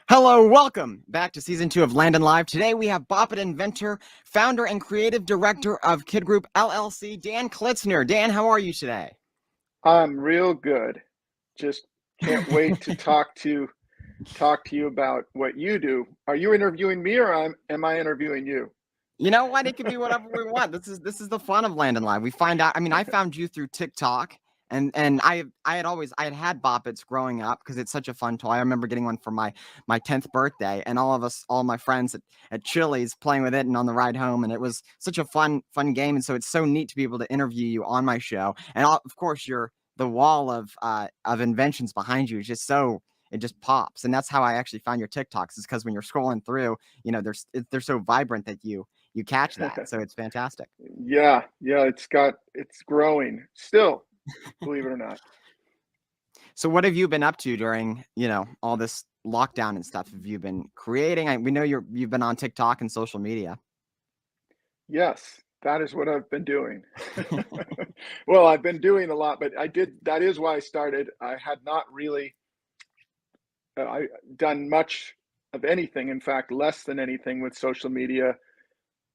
Hello, welcome back to season 2 of Landon Live. Today we have Bop It Inventor, founder and creative director of KID Group LLC, Dan Klitsner. Dan, how are you today? I'm real good. Just can't wait to talk to you about what you do. Are you interviewing me or am I interviewing you? You know what? It could be whatever we want. This is the fun of Landon Live. We find out. I mean, I found you through TikTok, and I had Bop Its growing up because it's such a fun toy. I remember getting one for my 10th birthday, and all my friends at Chili's playing with it and on the ride home, and it was such a fun game. And so it's so neat to be able to interview you on my show. And of course, the wall of inventions behind you is just so. It just pops, and that's how I actually found your TikToks. Is because when you're scrolling through, they're so vibrant that you catch that. So it's fantastic. Yeah, it's growing still, believe it or not. So what have you been up to during, all this lockdown and stuff? Have you been creating? We know you've been on TikTok and social media. Yes, that is what I've been doing. Well, I've been doing a lot, but that is why I started. I had not really I done much of anything, in fact, less than anything with social media.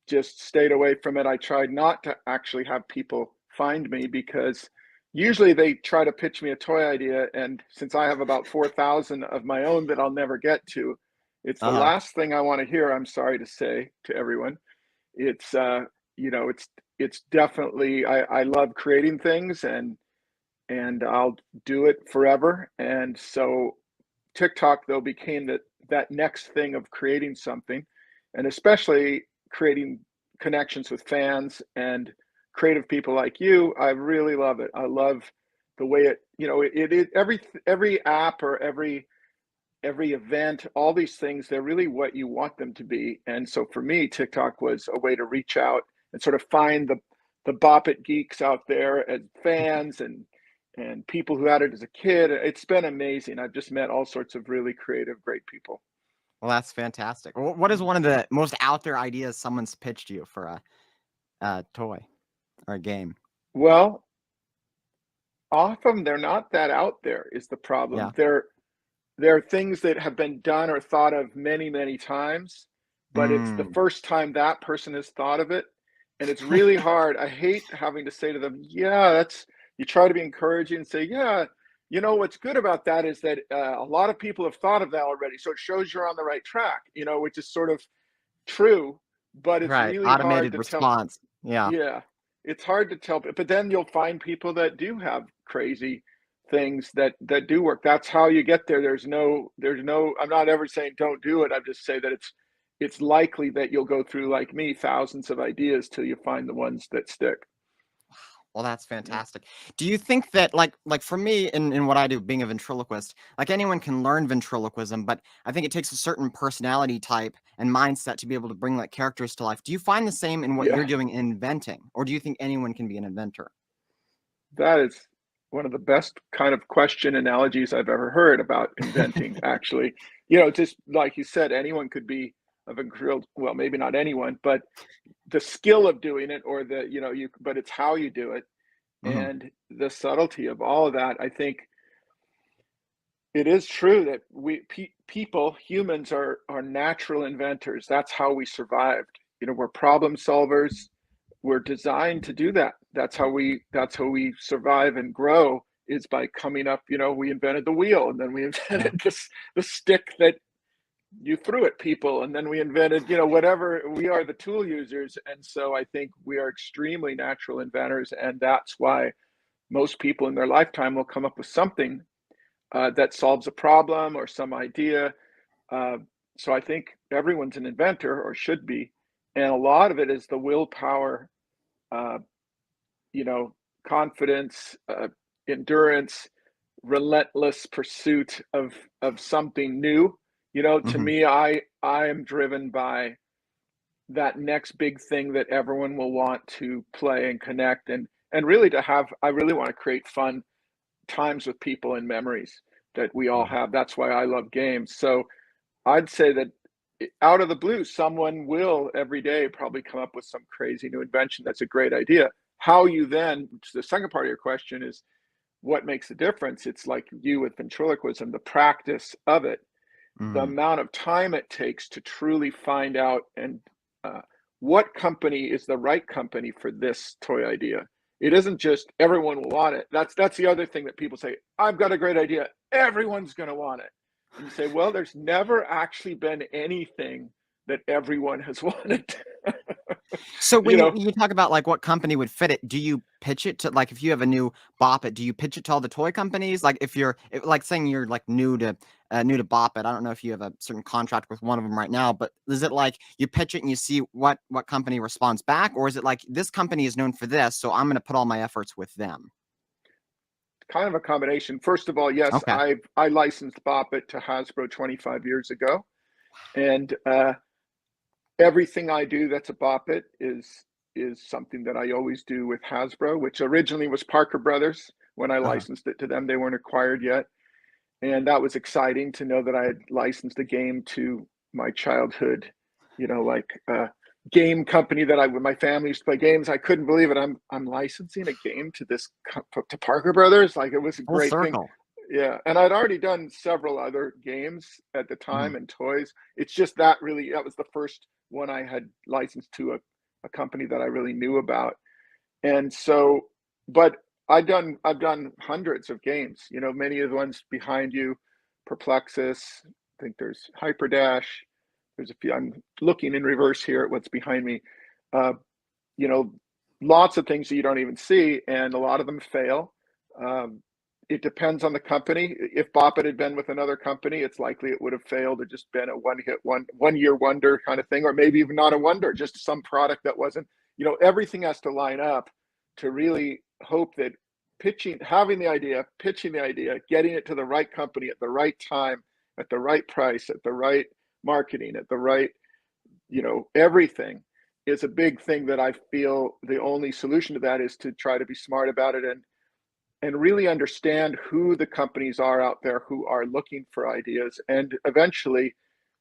Just stayed away from it. I tried not to actually have people find me because usually they try to pitch me a toy idea. And since I have about 4,000 of my own that I'll never get to, it's the Uh-huh. last thing I want to hear. I'm sorry to say to everyone. It's, it's definitely, I love creating things and I'll do it forever. And so TikTok though became that next thing of creating something, and especially creating connections with fans and creative people like you. I really love it. I love the way every app or every event, all these things, they're really what you want them to be. And so for me, TikTok was a way to reach out and sort of find the Bop It geeks out there and fans and people who had it as a kid. It's been amazing. I've just met all sorts of really creative, great people. Well, that's fantastic. What is one of the most out there ideas someone's pitched you for a toy or a game? Well, often they're not that out there is the problem. Yeah. There are things that have been done or thought of many, many times, but it's the Mm. first time that person has thought of it. And it's really hard. I hate having to say to them, yeah, you try to be encouraging and say, yeah, what's good about that is that a lot of people have thought of that already. So it shows you're on the right track, which is sort of true, but it's Right. really hard Automated to tell. response. Yeah. Yeah, it's hard to tell, but then you'll find people that do have crazy things that do work. That's how you get there. There's no. I'm not ever saying don't do it. I'm just saying that it's likely that you'll go through like me thousands of ideas till you find the ones that stick. Well, that's Yeah. fantastic. Do you think that like for me in what I do, being a ventriloquist, like anyone can learn ventriloquism, but I think it takes a certain personality type and mindset to be able to bring like characters to life. Do you find the same in what you're Yeah, doing in inventing, or do you think anyone can be an inventor? that is one of the best kind of question analogies I've ever heard about inventing, actually. Just like you said, anyone could be a ventriloquist. Well, maybe not anyone, but the skill of doing it or but it's how you do it Hmm. and the subtlety of all of that. I think it is true that people, humans are natural inventors. That's how we survived. We're problem solvers. We're designed to do that. That's how we survive and grow, is by coming up. We invented the wheel, and then we Yeah. invented the stick that you threw at people, and then we invented, whatever. We are the tool users, and so I think we are extremely natural inventors, and that's why most people in their lifetime will come up with something that solves a problem or some idea. uh, so I think everyone's an inventor, or should be, and a lot of it is the willpower, uh, you know confidence, endurance, relentless pursuit of something new. To Hmm. me, I am driven by that next big thing that everyone will want to play and connect, and really to have. I really want to create fun times with people and memories that we all Yeah. have. That's why I love games. So I'd say that out of the blue, someone will every day probably come up with some crazy new invention that's a great idea. How you then, the second part of your question is what makes the difference. It's like you with ventriloquism, the practice of it. the Mm. amount of time it takes to truly find out and what company is the right company for this toy idea. It isn't just everyone will want it. That's the other thing that people say, I've got a great idea, everyone's going to want it. And you say, well, there's never actually been anything that everyone has wanted. So You when know, you talk about like what company would fit it, do you pitch it to like if you have a new Bop It, do you pitch it to all the toy companies? Like if you're like saying you're like new to Bop It, I don't know if you have a certain contract with one of them right now, but is it like you pitch it and you see what company responds back, or is it like this company is known for this, so I'm going to put all my efforts with them? kind of a combination. First of all, yes, Okay. I licensed Bop It to Hasbro 25 years ago, and everything I do that's a Bop It is something that I always do with Hasbro, which originally was Parker Brothers. When I Uh-huh. licensed it to them, they weren't acquired yet, and that was exciting to know that I had licensed a game to my childhood, like game company that my family used to play games. I couldn't believe it. I'm licensing a game to to Parker Brothers. Like, it was a Full great thing. circle. Yeah, and I'd already done several other games at the Mhm. time and toys. It's just that was the first one I had licensed to a company that I really knew about. And so, but I've done hundreds of games. Many of the ones behind you, Perplexus. I think there's Hyperdash. There's a few. I'm looking in reverse here at what's behind me. Uh, you know, Lots of things that you don't even see, and a lot of them fail. Um, it depends on the company. If Bop It had been with another company, it's likely it would have failed or just been a one year wonder kind of thing, or maybe even not a wonder, just some product that wasn't. Everything has to line up to really hope that having the idea, pitching the idea, getting it to the right company at the right time, at the right price, at the right marketing, at the right, everything is a big thing that I feel the only solution to that is to try to be smart about it and really understand who the companies are out there who are looking for ideas. And eventually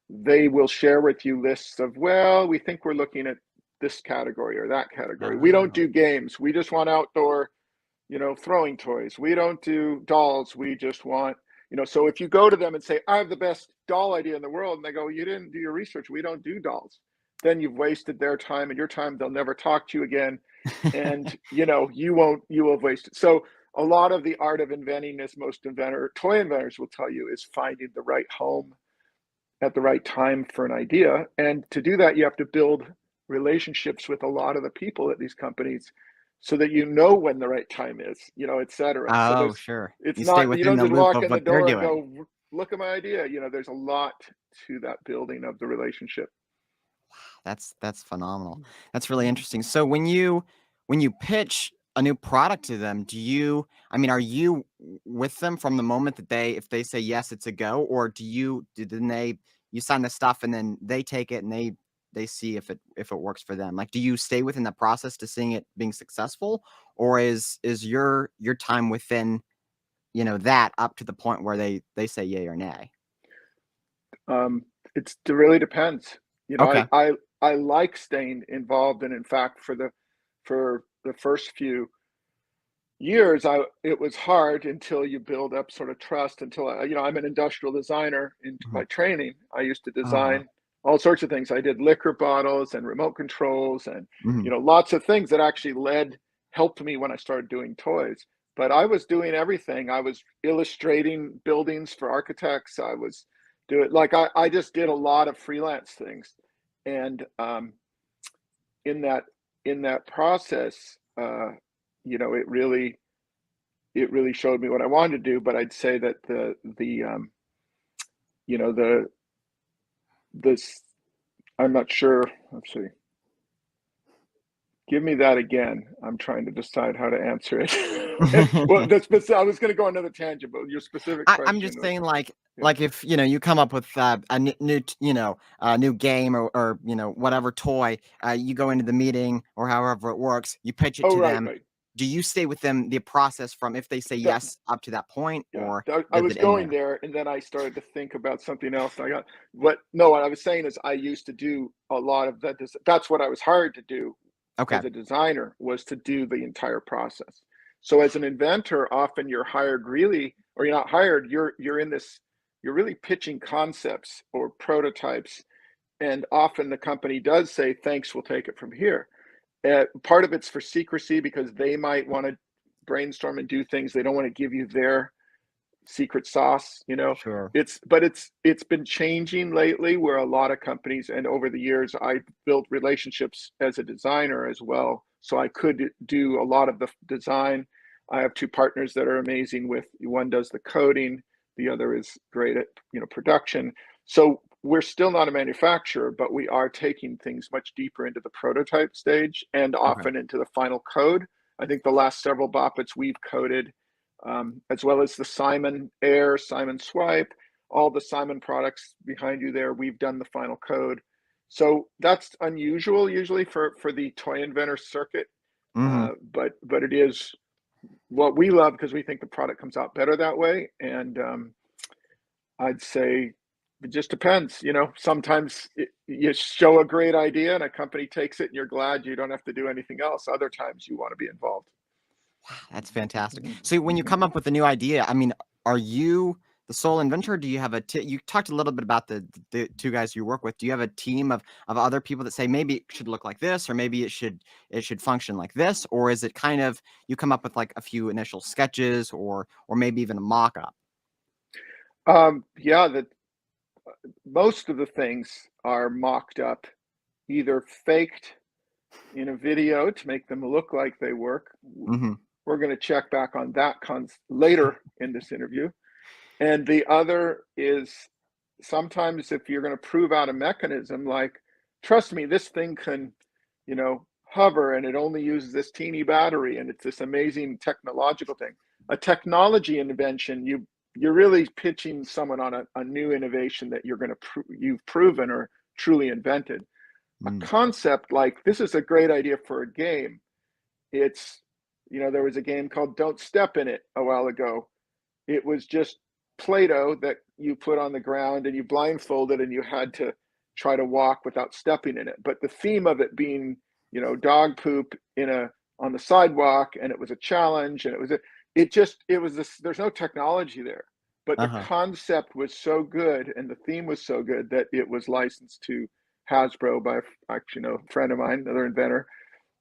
they will share with you lists of, well, we think we're looking at this category or that category. We don't Oh. do games. We just want outdoor, throwing toys. We don't do dolls. We just want, so if you go to them and say, I have the best doll idea in the world, and they go, you didn't do your research. We don't do dolls. Then you've wasted their time and your time. They'll never talk to you again. And, you will have wasted. So a lot of the art of inventing, as most toy inventors will tell you, is finding the right home at the right time for an idea. And to do that, you have to build relationships with a lot of the people at these companies so that when the right time is, et cetera. So Oh, sure. it's You stay not, you within don't the just loop walk of in the what they're door and doing. go, look at my idea. There's a lot to that building of the relationship. That's phenomenal. That's really interesting. So when you pitch a new product to them, I mean, are you with them from the moment that if they say yes, it's a go, or you sign the stuff and then they take it and they see if it works for them? Like, do you stay within the process to seeing it being successful, or is your time within, that up to the point where they say yay or nay? Um, it really depends. Okay. I like staying involved, and in fact, for the first few years, it was hard until you build up sort of trust. Until I'm an industrial designer in Mhm. my training. I used to Uh-huh. design all sorts of things. I did liquor bottles and remote controls, and Mhm. lots of things that actually helped me when I started doing toys. But I was doing everything. I was illustrating buildings for architects. I was doing, like, I just did a lot of freelance things, and in that process, it really showed me what I wanted to do. But I'd say that you know the this I'm not sure. Let's see. Give me that again. I'm trying to decide how to answer it. Well, I was going to go on another tangent, but your specific I'm question just was, saying, yeah. like if you come up with a new game or whatever toy, you go into the meeting or however it works, you pitch it Oh, to right, them. right. Do you stay with them the process from if they say That, yes up to that point, yeah, or I does was it end going there? there, and then I started to think about something else. What? No, what I was saying is I used to do a lot of that. That's what I was hired to do Okay. as a designer, was to do the entire process. So as an inventor, often you're hired, really, or you're not hired. You're in this. you're really pitching concepts or prototypes, and often the company does say, thanks, we'll take it from here. Part of it's for secrecy because they might want to brainstorm and do things. They don't want to give you their secret sauce, you know. Sure. It's been changing lately where a lot of companies, and over the years I built relationships as a designer as well, so I could do a lot of the design. I have two partners that are amazing. With one does the coding, the other is great at, you know, production. So we're still not a manufacturer, but we are taking things much deeper into the prototype stage and Okay. often into the final code. I think the last several Bop Its we've coded, as well as the Simon Air, Simon Swipe, all the Simon products behind you there, we've done the final code. So that's unusual usually for the toy inventor circuit, Hmm. but it is what we love because we think the product comes out better that way. And I'd say it just depends. You know, sometimes you show a great idea and a company takes it and you're glad you don't have to do anything else. Other times you want to be involved. That's fantastic. So when you come up with a new idea, I mean, are you the sole inventor? Do you have you talked a little bit about the two guys you work with. Do you have a team of other people that say maybe it should look like this, or maybe it should function like this? Or is it kind of you come up with like a few initial sketches or maybe even a mock-up? Yeah, that most of the things are mocked up, either faked in a video to make them look like they work. Hmm. We're going to check back on that later in this interview. And the other is sometimes if you're going to prove out a mechanism, like, trust me, this thing can, you know, hover and it only uses this teeny battery and it's this amazing technological thing. A technology invention, you're really pitching someone on a new innovation that you're going to you've proven or truly invented. A Mm. concept like this is a great idea for a game. It's, you know, there was a game called Don't Step in It a while ago. It was just Play-Doh that you put on the ground and you blindfolded and you had to try to walk without stepping in it. But the theme of it being, you know, dog poop on the sidewalk, and it was a challenge, and it was this, there's no technology there. But the Uh-huh. concept was so good and the theme was so good that it was licensed to Hasbro by actually, you know, a friend of mine, another inventor,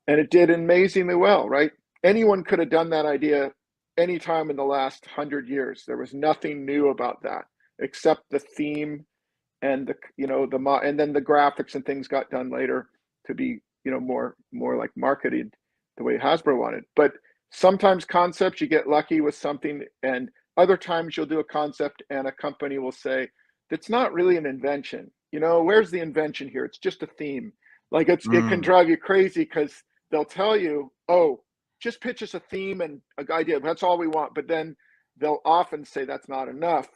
and it did amazingly well, right? Anyone could have done that idea anytime in the last 100 years. There was nothing new about that except the theme and the, you know, and then the graphics and things got done later to be, you know, more like marketed the way Hasbro wanted. But sometimes concepts you get lucky with something, and other times you'll do a concept and a company will say it's not really an invention. You know, where's the invention here? It's just a theme. Like it can Mm. drive you crazy because they'll tell you, oh, just pitch us a theme and an idea. That's all we want. But then they'll often say that's not enough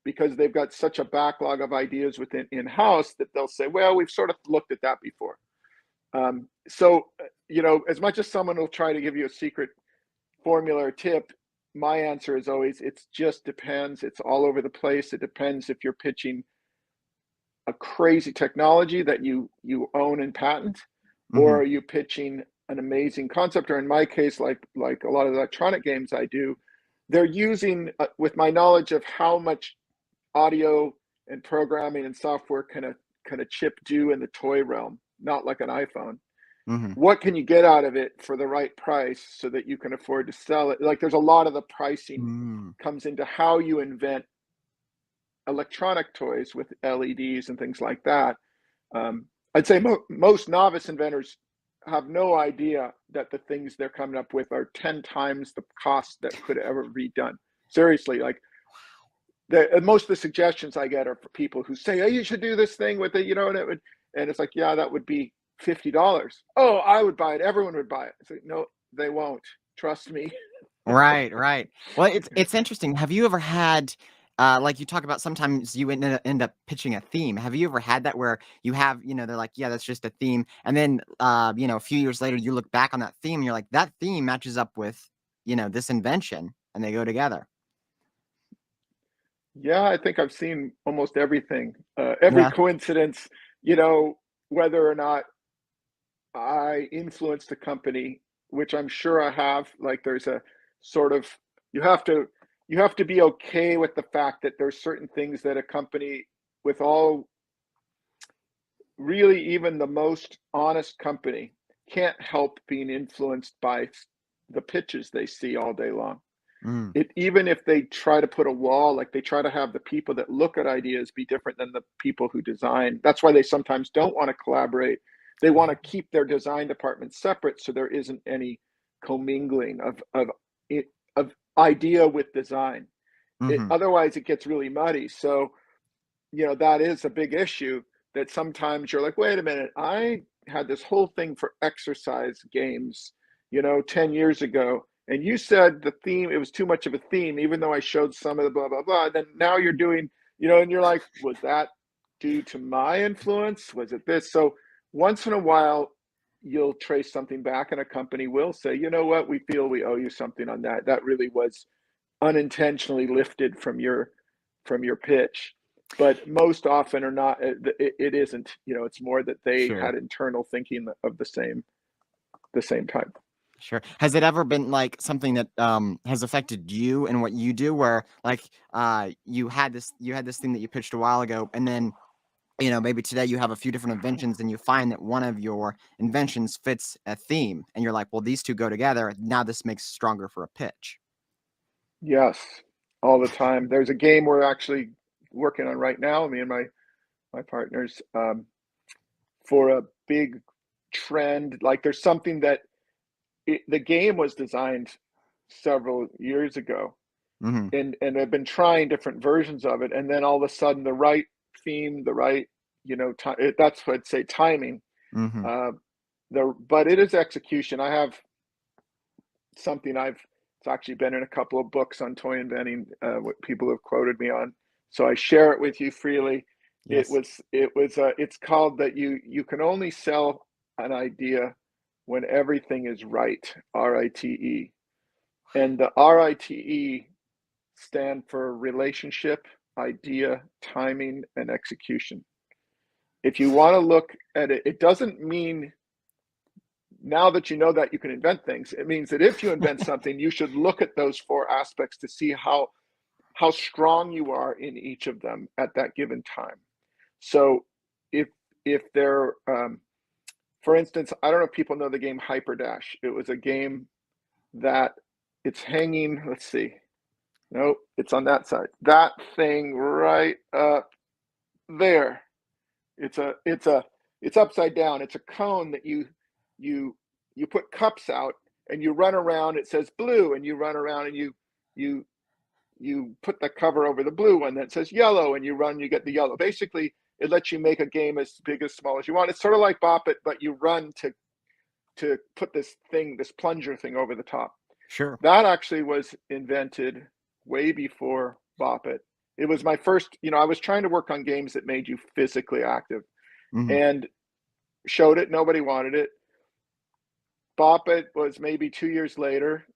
because they've got such a backlog of ideas within in-house that they'll say, well, we've sort of looked at that before. So, you know, as much as someone will try to give you a secret formula or tip, my answer is always, it just depends. It's all over the place. It depends if you're pitching a crazy technology that you own and patent, or Hmm. are you pitching an amazing concept? Or in my case, like a lot of the electronic games I do, they're using with my knowledge of how much audio and programming and software can a chip do in the toy realm, not like an iPhone. Hmm. What can you get out of it for the right price so that you can afford to sell it? Like there's a lot of the pricing Mm. comes into how you invent electronic toys with LEDs and things like that. I'd say most novice inventors have no idea that the things they're coming up with are 10 times the cost that could ever be done. Seriously, like most of the suggestions I get are for people who say, "Oh, you should do this thing with it," you know, and it's like, yeah, that would be $50. Oh, I would buy it. Everyone would buy it. It's like, no, they won't. Trust me. Right, right. Well, it's interesting. Have you ever had, like you talk about sometimes you end up pitching a theme. Have you ever had that where you have, they're like, yeah, that's just a theme, and then, a few years later you look back on that theme and you're like, that theme matches up with, this invention, and they go together. Yeah, I think I've seen almost everything, every Yeah. coincidence, you know, whether or not I influenced a company, which I'm sure I have. Like there's a sort of you have to you have to be okay with the fact that there's certain things that a company, with all, really even the most honest company, can't help being influenced by the pitches they see all day long. Mm. Even if they try to put a wall, like they try to have the people that look at ideas be different than the people who design. That's why they sometimes don't want to collaborate. They want to keep their design department separate, so there isn't any commingling of idea with design. Mm-hmm. Otherwise, it gets really muddy. So, that is a big issue, that sometimes you're like, wait a minute, I had this whole thing for exercise games, 10 years ago. And you said the theme, it was too much of a theme, even though I showed some of the blah, blah, blah. Then now you're doing, and you're like, was that due to my influence? Was it this? So once in a while, you'll trace something back and a company will say, you know what, we feel we owe you something on that. That really was unintentionally lifted from your pitch. But most often or not, it isn't. It's more that they Sure. had internal thinking of the same type. Sure. Has it ever been like something that has affected you and what you do, where like you had this thing that you pitched a while ago, and then maybe today you have a few different inventions, and you find that one of your inventions fits a theme, and you're like, well, these two go together. Now this makes stronger for a pitch. Yes, all the time. There's a game we're actually working on right now, me and my partners, for a big trend. Like there's something that the game was designed several years ago, Mm-hmm. and I've been trying different versions of it, and then all of a sudden the right theme, the right, that's what I'd say, timing. Mm-hmm. But it is execution. I have something it's actually been in a couple of books on toy inventing, what people have quoted me on. So I share it with you freely. Yes. It's called that you can only sell an idea when everything is right, RITE. And the RITE stand for relationship, idea, timing, and execution. If you want to look at it, it doesn't mean now that you know that you can invent things. It means that if you invent something, you should look at those 4 aspects to see how strong you are in each of them at that given time. So if they're, for instance, I don't know if people know the game Hyperdash. It was a game that it's hanging, let's see. No, it's on that side. That thing right up there. It's upside down. It's a cone that you put cups out and you run around. It says blue, and you run around and you put the cover over the blue one that says yellow, and you run, you get the yellow. Basically, it lets you make a game as big as small as you want. It's sort of like Bop It, but you run to put this plunger thing over the top. Sure. That actually was invented way before Bop It. It was my first, I was trying to work on games that made you physically active, Mm-hmm. and showed it. Nobody wanted it. Bop It was maybe 2 years later,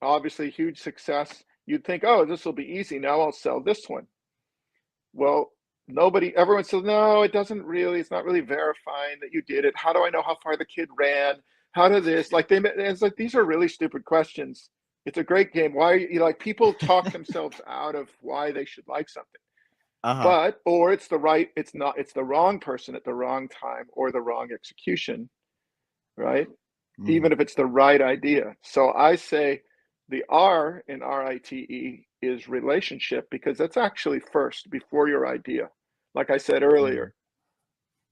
obviously huge success. You'd think, oh, this will be easy. Now I'll sell this one. Well, everyone says, no, it's not really verifying that you did it. How do I know how far the kid ran? How did this? It's like, these are really stupid questions. It's a great game. Why, people talk themselves out of why they should like something. Uh-huh. Or it's the wrong person at the wrong time, or the wrong execution, right? Mm-hmm. Even if it's the right idea. So I say the R in RITE is relationship, because that's actually first before your idea. Like I said earlier,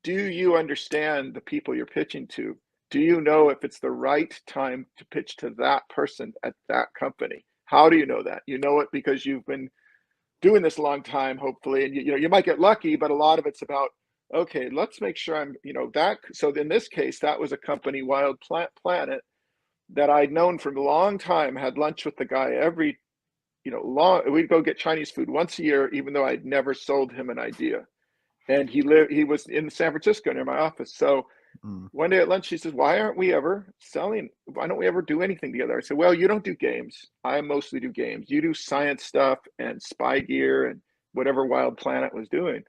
do you understand the people you're pitching to? Do you know if it's the right time to pitch to that person at that company? How do you know that? You know it because you've been doing this a long time, hopefully, and you might get lucky, but a lot of it's about, okay, let's make sure I'm, that. So in this case, that was a company, Wild Planet, that I'd known for a long time, had lunch with the guy every, we'd go get Chinese food once a year, even though I'd never sold him an idea. And he was in San Francisco near my office. So one day at lunch, he says, why don't we ever do anything together? I said, well, you don't do games. I mostly do games. You do science stuff and spy gear and whatever Wild Planet was doing.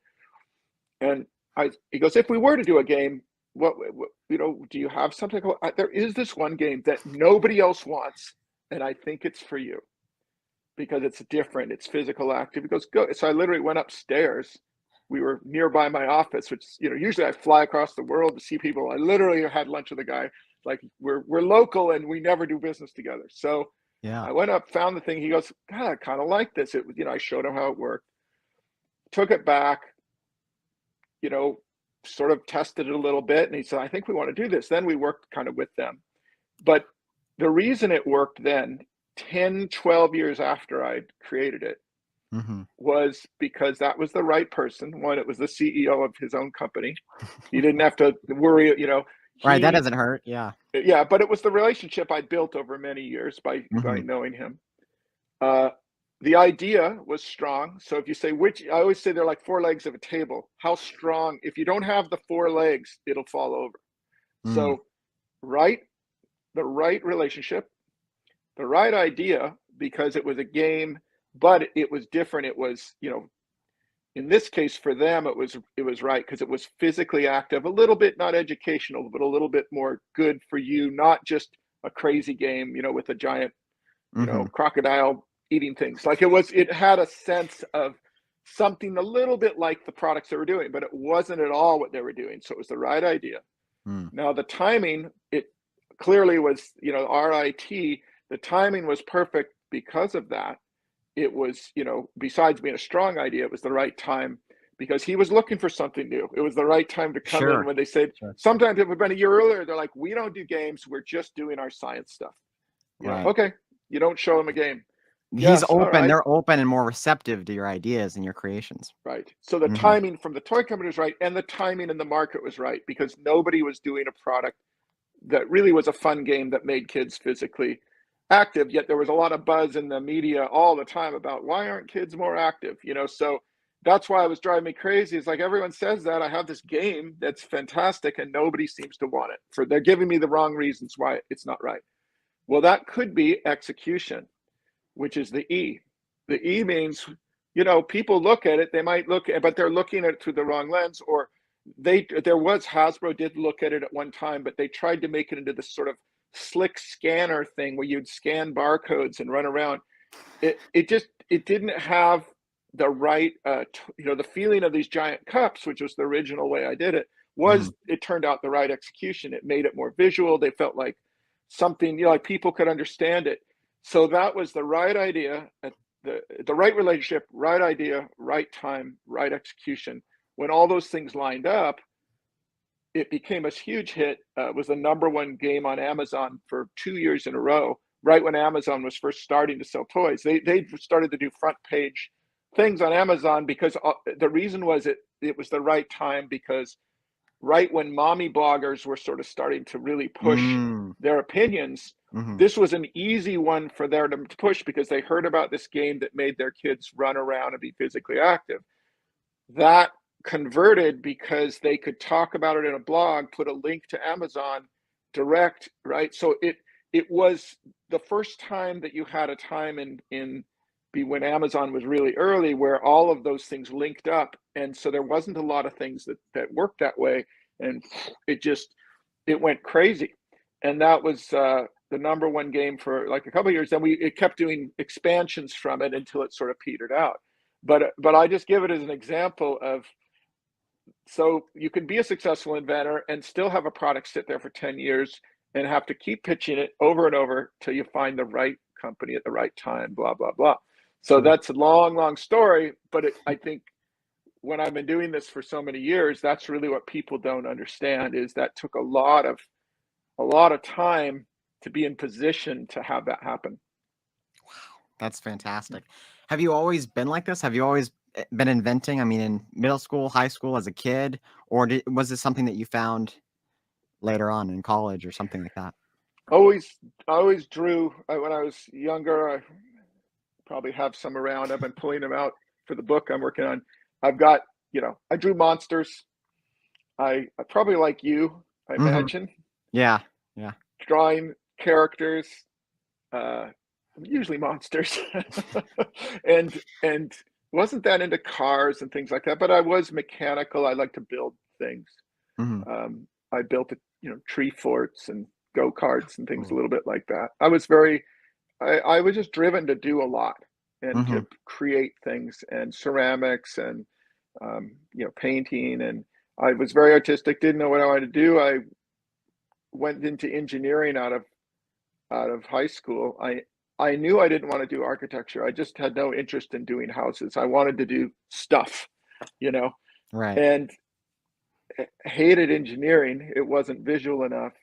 And he goes, if we were to do a game, what do you have something? There is this one game that nobody else wants, and I think it's for you. because it's different. It's physical active. He goes, go. So I literally went upstairs. We were nearby my office, which, you know, usually I fly across the world to see people. I literally had lunch with a guy. Like we're local and we never do business together. So Yeah. I went up, found the thing. He goes, God, I kind of like this. It was, you know, I showed him how it worked, took it back, you know, sort of tested it a little bit. And he said, I think we want to do this. Then we worked kind of with them. But the reason it worked then, 10, 12 years after I'd created it, was because that was the right person. One, it was the CEO of his own company. He didn't have to worry, you know. Right. That doesn't hurt. Yeah. Yeah, but it was the relationship I built over many years by knowing him. The idea was strong. So if you say which, I always say they're like four legs of a table. How strong? If you don't have the four legs, it'll fall over. So the right relationship, the right idea, because it was a game, but it was different. It was, you know, in this case for them, it was right because it was physically active, a little bit not educational, but a little bit more good for you, not just a crazy game, you know, with a giant, you know, crocodile eating things. Like it had a sense of something a little bit like the products they were doing, but it wasn't at all what they were doing. So it was the right idea. Now the timing, it clearly was, you know, RIT, the timing was perfect because of that. It was, you know, besides being a strong idea, it was the right time because he was looking for something new. It was the right time to come in when they said, sometimes if it had been a year earlier, they're like, we don't do games, we're just doing our science stuff. You know, okay, you don't show them a game. He's open, they're open and more receptive to your ideas and your creations. Right. So the timing from the toy company was right, and the timing in the market was right because nobody was doing a product that really was a fun game that made kids physically active, yet there was a lot of buzz in the media all the time about why aren't kids more active, you know. So that's why it was driving me crazy. It's like everyone says that I have this game that's fantastic and nobody seems to want it. They're giving me the wrong reasons why it's not right. Well, that could be execution, which is the E. The E means, you know, people look at it, they might look at, but they're looking at it through the wrong lens, or Hasbro did look at it at one time, but they tried to make it into this sort of slick scanner thing where you'd scan barcodes and run around. It didn't have the right, you know, the feeling of these giant cups, which was the original way I did it, was it turned out the right execution. It made it more visual. They felt like something, you know, like people could understand it. So that was the right idea, the right relationship, right idea, right time, right execution. When all those things lined up, it became a huge hit. It was the #1 game on Amazon for 2 years in a row, right when Amazon was first starting to sell toys. They started to do front page things on Amazon because the reason was it was the right time, because right when mommy bloggers were sort of starting to really push their opinions, this was an easy one for them to push because they heard about this game that made their kids run around and be physically active. That converted because they could talk about it in a blog, put a link to Amazon direct, right? So it was the first time that you had a time when Amazon was really early, where all of those things linked up. And so there wasn't a lot of things that worked that way. And it went crazy. And that was the #1 game for like a couple of years. Then it kept doing expansions from it until it sort of petered out. But I just give it as an example of, so you can be a successful inventor and still have a product sit there for 10 years and have to keep pitching it over and over till you find the right company at the right time, blah, blah, blah. So that's a long, long story. But I think when I've been doing this for so many years, that's really what people don't understand, is that took a lot of time to be in position to have that happen. Wow, that's fantastic. Have you always been like this? Have you always been inventing? I mean, in middle school, high school, as a kid, or was this something that you found later on in college or something like that? I always drew when I was younger. I probably have some around. I've been pulling them out for the book I'm working on. I've got, you know, I drew monsters. I probably like you, I imagine. Yeah. Drawing characters, usually monsters, and wasn't that into cars and things like that. But I was mechanical. I like to build things. I built, tree forts and go-karts and things a little bit like that. I was just driven to do a lot. and Hmm. to create things, and ceramics, and painting. And I was very artistic, didn't know what I wanted to do. I went into engineering out of high school. I knew I didn't want to do architecture. I just had no interest in doing houses. I wanted to do stuff, you know, Right. and hated engineering. It wasn't visual enough.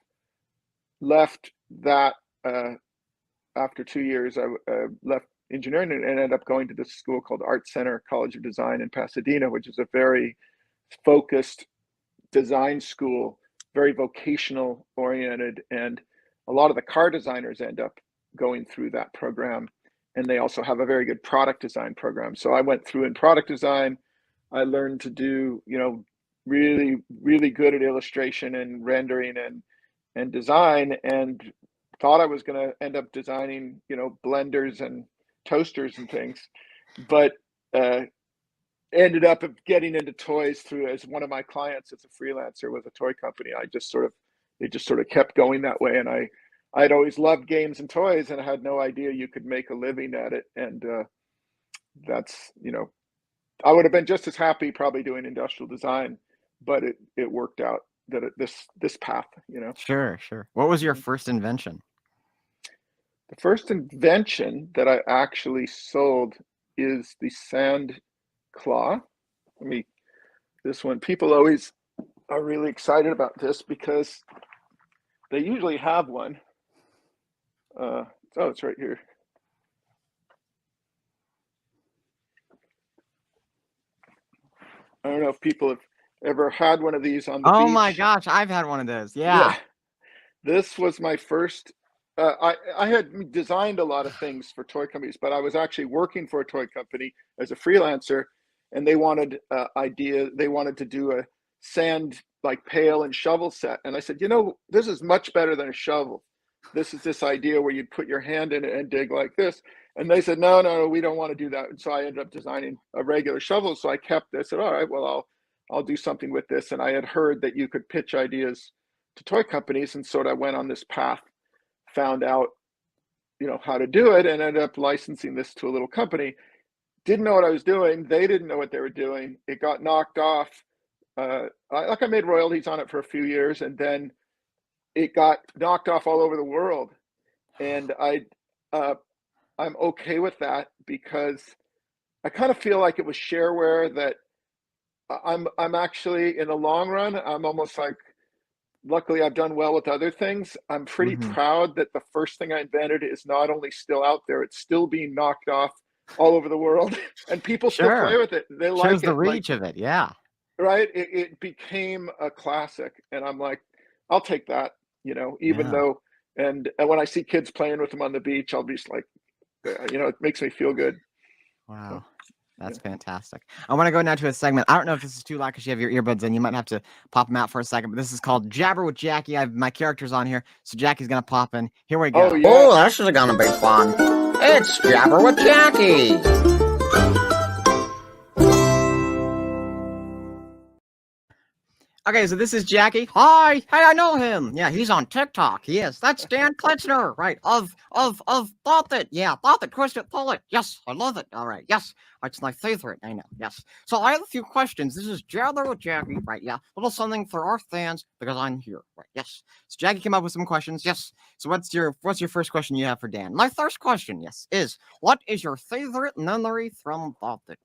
Left that after 2 years. I left engineering and ended up going to this school called Art Center College of Design in Pasadena, which is a very focused design school, very vocational oriented. And a lot of the car designers end up going through that program. And they also have a very good product design program. So I went through in product design. I learned to do, really, really good at illustration and rendering and design, and thought I was going to end up designing, blenders and toasters and things, but ended up getting into toys through, as one of my clients as a freelancer was a toy company. It just sort of kept going that way. And I'd always loved games and toys, and I had no idea you could make a living at it. And that's, I would have been just as happy probably doing industrial design, but it worked out that this path, Sure. What was your Mhm. first invention? The first invention that I actually sold is the sand claw. This one, people always are really excited about this because they usually have one. It's right here. I don't know if people have ever had one of these on the Oh my beach. gosh, I've had one of those. Yeah. Yeah, this was my first. I had designed a lot of things for toy companies, but I was actually working for a toy company as a freelancer, and they wanted They wanted to do a sand like pail and shovel set, and I said, this is much better than a shovel. This is this idea where you'd put your hand in it and dig like this. And they said, no, we don't want to do that. And so I ended up designing a regular shovel. So I kept this. I said, all right, well, I'll do something with this. And I had heard that you could pitch ideas to toy companies, and sort of went on this path, found out, how to do it, and ended up licensing this to a little company. Didn't know what I was doing. They didn't know what they were doing. It got knocked off. I made royalties on it for a few years, and then it got knocked off all over the world. And I'm okay with that, because I kind of feel like it was shareware that I'm actually, in the long run, I'm almost like, luckily I've done well with other things. I'm pretty Hmm. proud that the first thing I invented is not only still out there, it's still being knocked off all over the world, and people still play Sure. with it. They Shows like the it. Like, reach of it. Yeah. right? It became a classic, and I'm like, I'll take that, even Yeah. though, and when I see kids playing with them on the beach, I'll be just like, it makes me feel good. So, Wow. yeah. That's fantastic. I want to go now to a segment. I don't know if this is too loud because you have your earbuds in. You might have to pop them out for a second, but this is called Jabber with Jackie. I have my characters on here, so Jackie's going to pop in. Here we Oh go. yeah. Oh, this is gonna be fun. It's Jabber with Jackie. Okay, so this is Jackie. Hi. Hey, I know him. Yeah, he's on TikTok. Yes, that's Dan Klitsner, right? Of Bop It. Yeah, Bop It, twist it, pull it. Yes, I love it. All right. Yes, it's my favorite. I know. Yes. So I have a few questions. This is Jabber with Jackie, right? Yeah, a little something for our fans because I'm here, right? Yes. So Jackie came up with some questions. Yes. So what's your first question you have for Dan? My first question, yes, is what is your favorite memory from Bop It?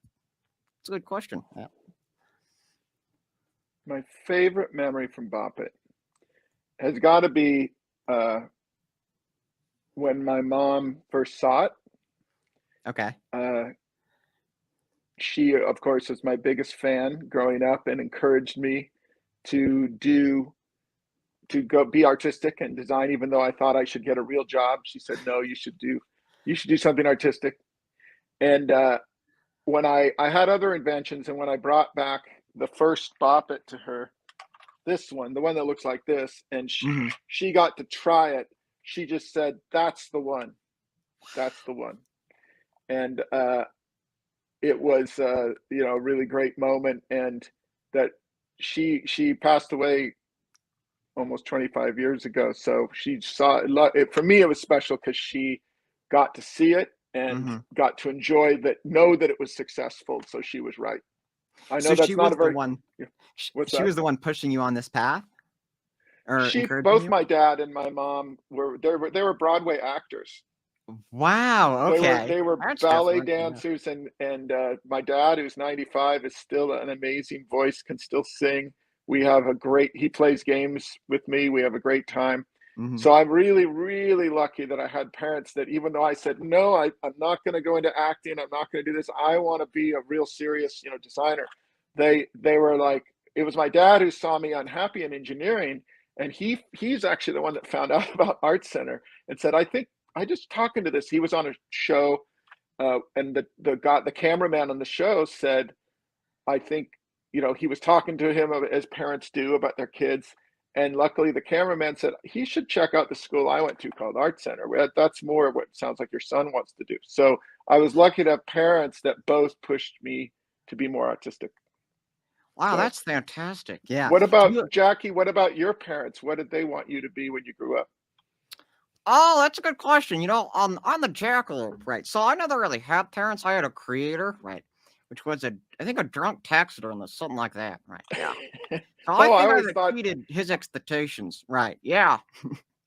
It's a good question. Yeah. My favorite memory from Bop It has got to be when my mom first saw it. Okay. She, of course, was my biggest fan growing up and encouraged me to go be artistic and design, even though I thought I should get a real job. She said, no, you should do something artistic. And when I had other inventions, and when I brought back the first Bop It to her, this one, the one that looks like this, and Mm-hmm. she got to try it, she just said, that's the one. And it was a really great moment. And that she passed away almost 25 years ago, so she saw it. For me, it was special because she got to see it, and hmm got to enjoy that, know that it was successful. So she was right. I know So she that's not was a the very, one. what's She that? was the one pushing you on this path or encouraging Both you. my dad and my mom they were Broadway actors. Wow. Okay, They were that's ballet different. Yeah. dancers, and my dad, who's 95, is still an amazing voice, can still sing. We have a great, he plays games with me. We have a great time. hmm So I'm really, really lucky that I had parents that, even though I said, no, I'm not going to go into acting, I'm not going to do this, I want to be a real serious, designer. They were like, it was my dad who saw me unhappy in engineering, and he's actually the one that found out about Art Center and said, I just talking to this. He was on a show, and the cameraman on the show said, I think, he was talking to him as parents do about their kids. And luckily the cameraman said, he should check out the school I went to called Art Center. That's more of what it sounds like your son wants to do. So I was lucky to have parents that both pushed me to be more artistic. Wow, So that's fantastic. Yeah. what Do about you? Jackie? What about your parents? What did they want you to be when you grew up? Oh, that's a good question. On the jackalope, right? So I never really had parents. I had a creator, right, which was I think a drunk taxidermist, something like that, right? Yeah. So I Oh, think I've exceeded his expectations, right? Yeah.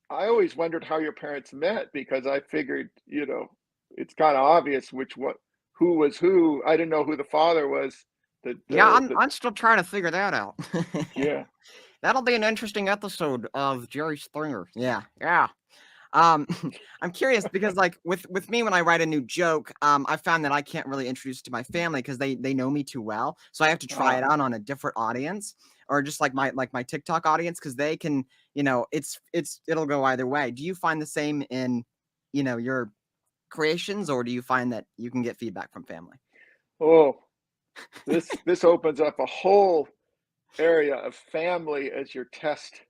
I always wondered how your parents met, because I figured, it's kind of obvious who was who. I didn't know who the father was. Yeah, I'm still trying to figure that out. Yeah. That'll be an interesting episode of Jerry Springer. Yeah, yeah. Um, I'm curious because like with me when I write a new joke, I found that I can't really introduce it to my family because they know me too well. So I have to try Uh-huh. it out on a different audience or just like my TikTok audience because they can, it'll go either way. Do you find the same in, your creations, or do you find that you can get feedback from family? Oh, this opens up a whole area of family as your test.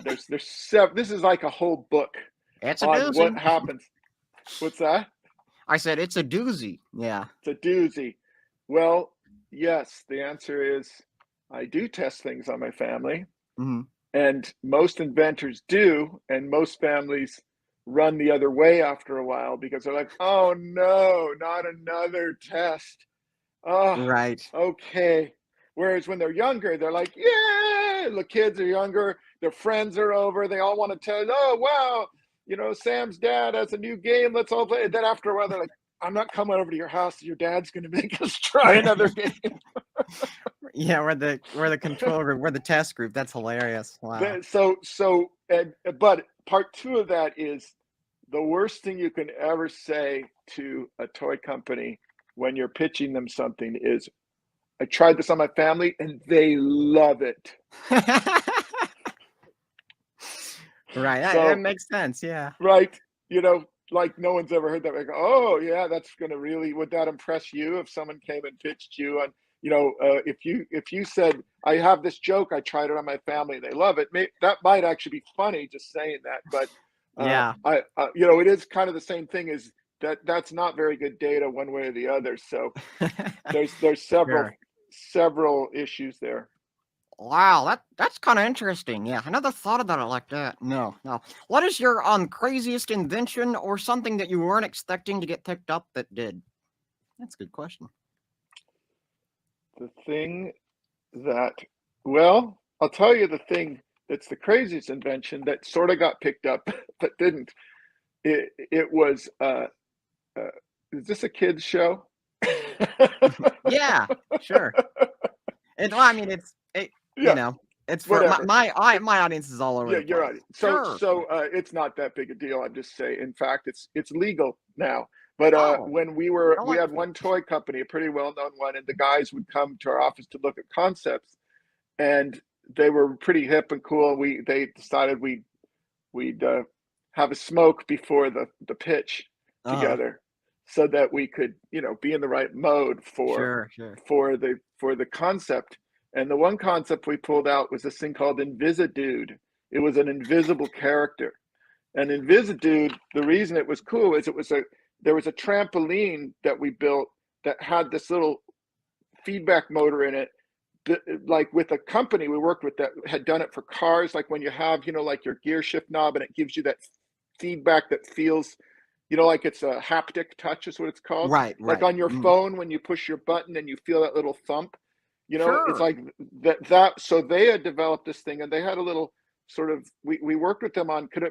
This is like a whole book It's a on doozy. what happens. What's that? I said it's a doozy. Yeah. It's a doozy. Well, yes, the answer is I do test things on my family, hmm and most inventors do, and most families run the other way after a while because they're like, oh no, not another test. Oh, Right. okay. Whereas when they're younger, they're like, yeah, the kids are younger, their friends are over, they all want to tell you, oh wow, Sam's dad has a new game, let's all play. And then after a while, they're like, I'm not coming over to your house, your dad's gonna make us try another game. Yeah, we're the control group, we're the test group. That's hilarious. Wow. But part two of that is the worst thing you can ever say to a toy company when you're pitching them something is, I tried this on my family and they love it. Right. That So, makes sense. Yeah. right, like no one's ever heard that. Like, oh yeah, that's gonna really, would that impress you if someone came and pitched you on, if you said, I have this joke, I tried it on my family, they love it. That might actually be funny just saying that, but Yeah. it is kind of the same thing as that. That's not very good data one way or the other. So there's Sure. several issues there. Wow, that's kind of interesting. Yeah, I never thought about it like that. No, no. What is your craziest invention or something that you weren't expecting to get picked up that did? That's a good question. The thing that, well, I'll tell you the thing that's the craziest invention that sort of got picked up but didn't. It was is this a kids show? Yeah, sure. Well, I mean, Yeah, it's for whatever. my audience is all over Yeah, the you're place. right. Sure. It's not that big a deal. I'm just saying. In fact, it's legal now. But Oh, when we like had one toy company, a pretty well-known one, and the guys would come to our office to look at concepts, and they were pretty hip and cool. They decided we'd have a smoke before the pitch uh-huh. together, so that we could be in the right mode Sure, sure. for the concept. And the one concept we pulled out was this thing called Invisidude. It was an invisible character. And Invisidude, the reason it was cool is there was a trampoline that we built that had this little feedback motor in it, like with a company we worked with that had done it for cars, like when you have like your gear shift knob and it gives you that feedback that feels you know, like it's a haptic touch is what it's called. Right, Like right. on your Mhm. phone when you push your button and you feel that little thump, you know, it's Sure. like that. So they had developed this thing and they had a little sort of, we worked with them on, could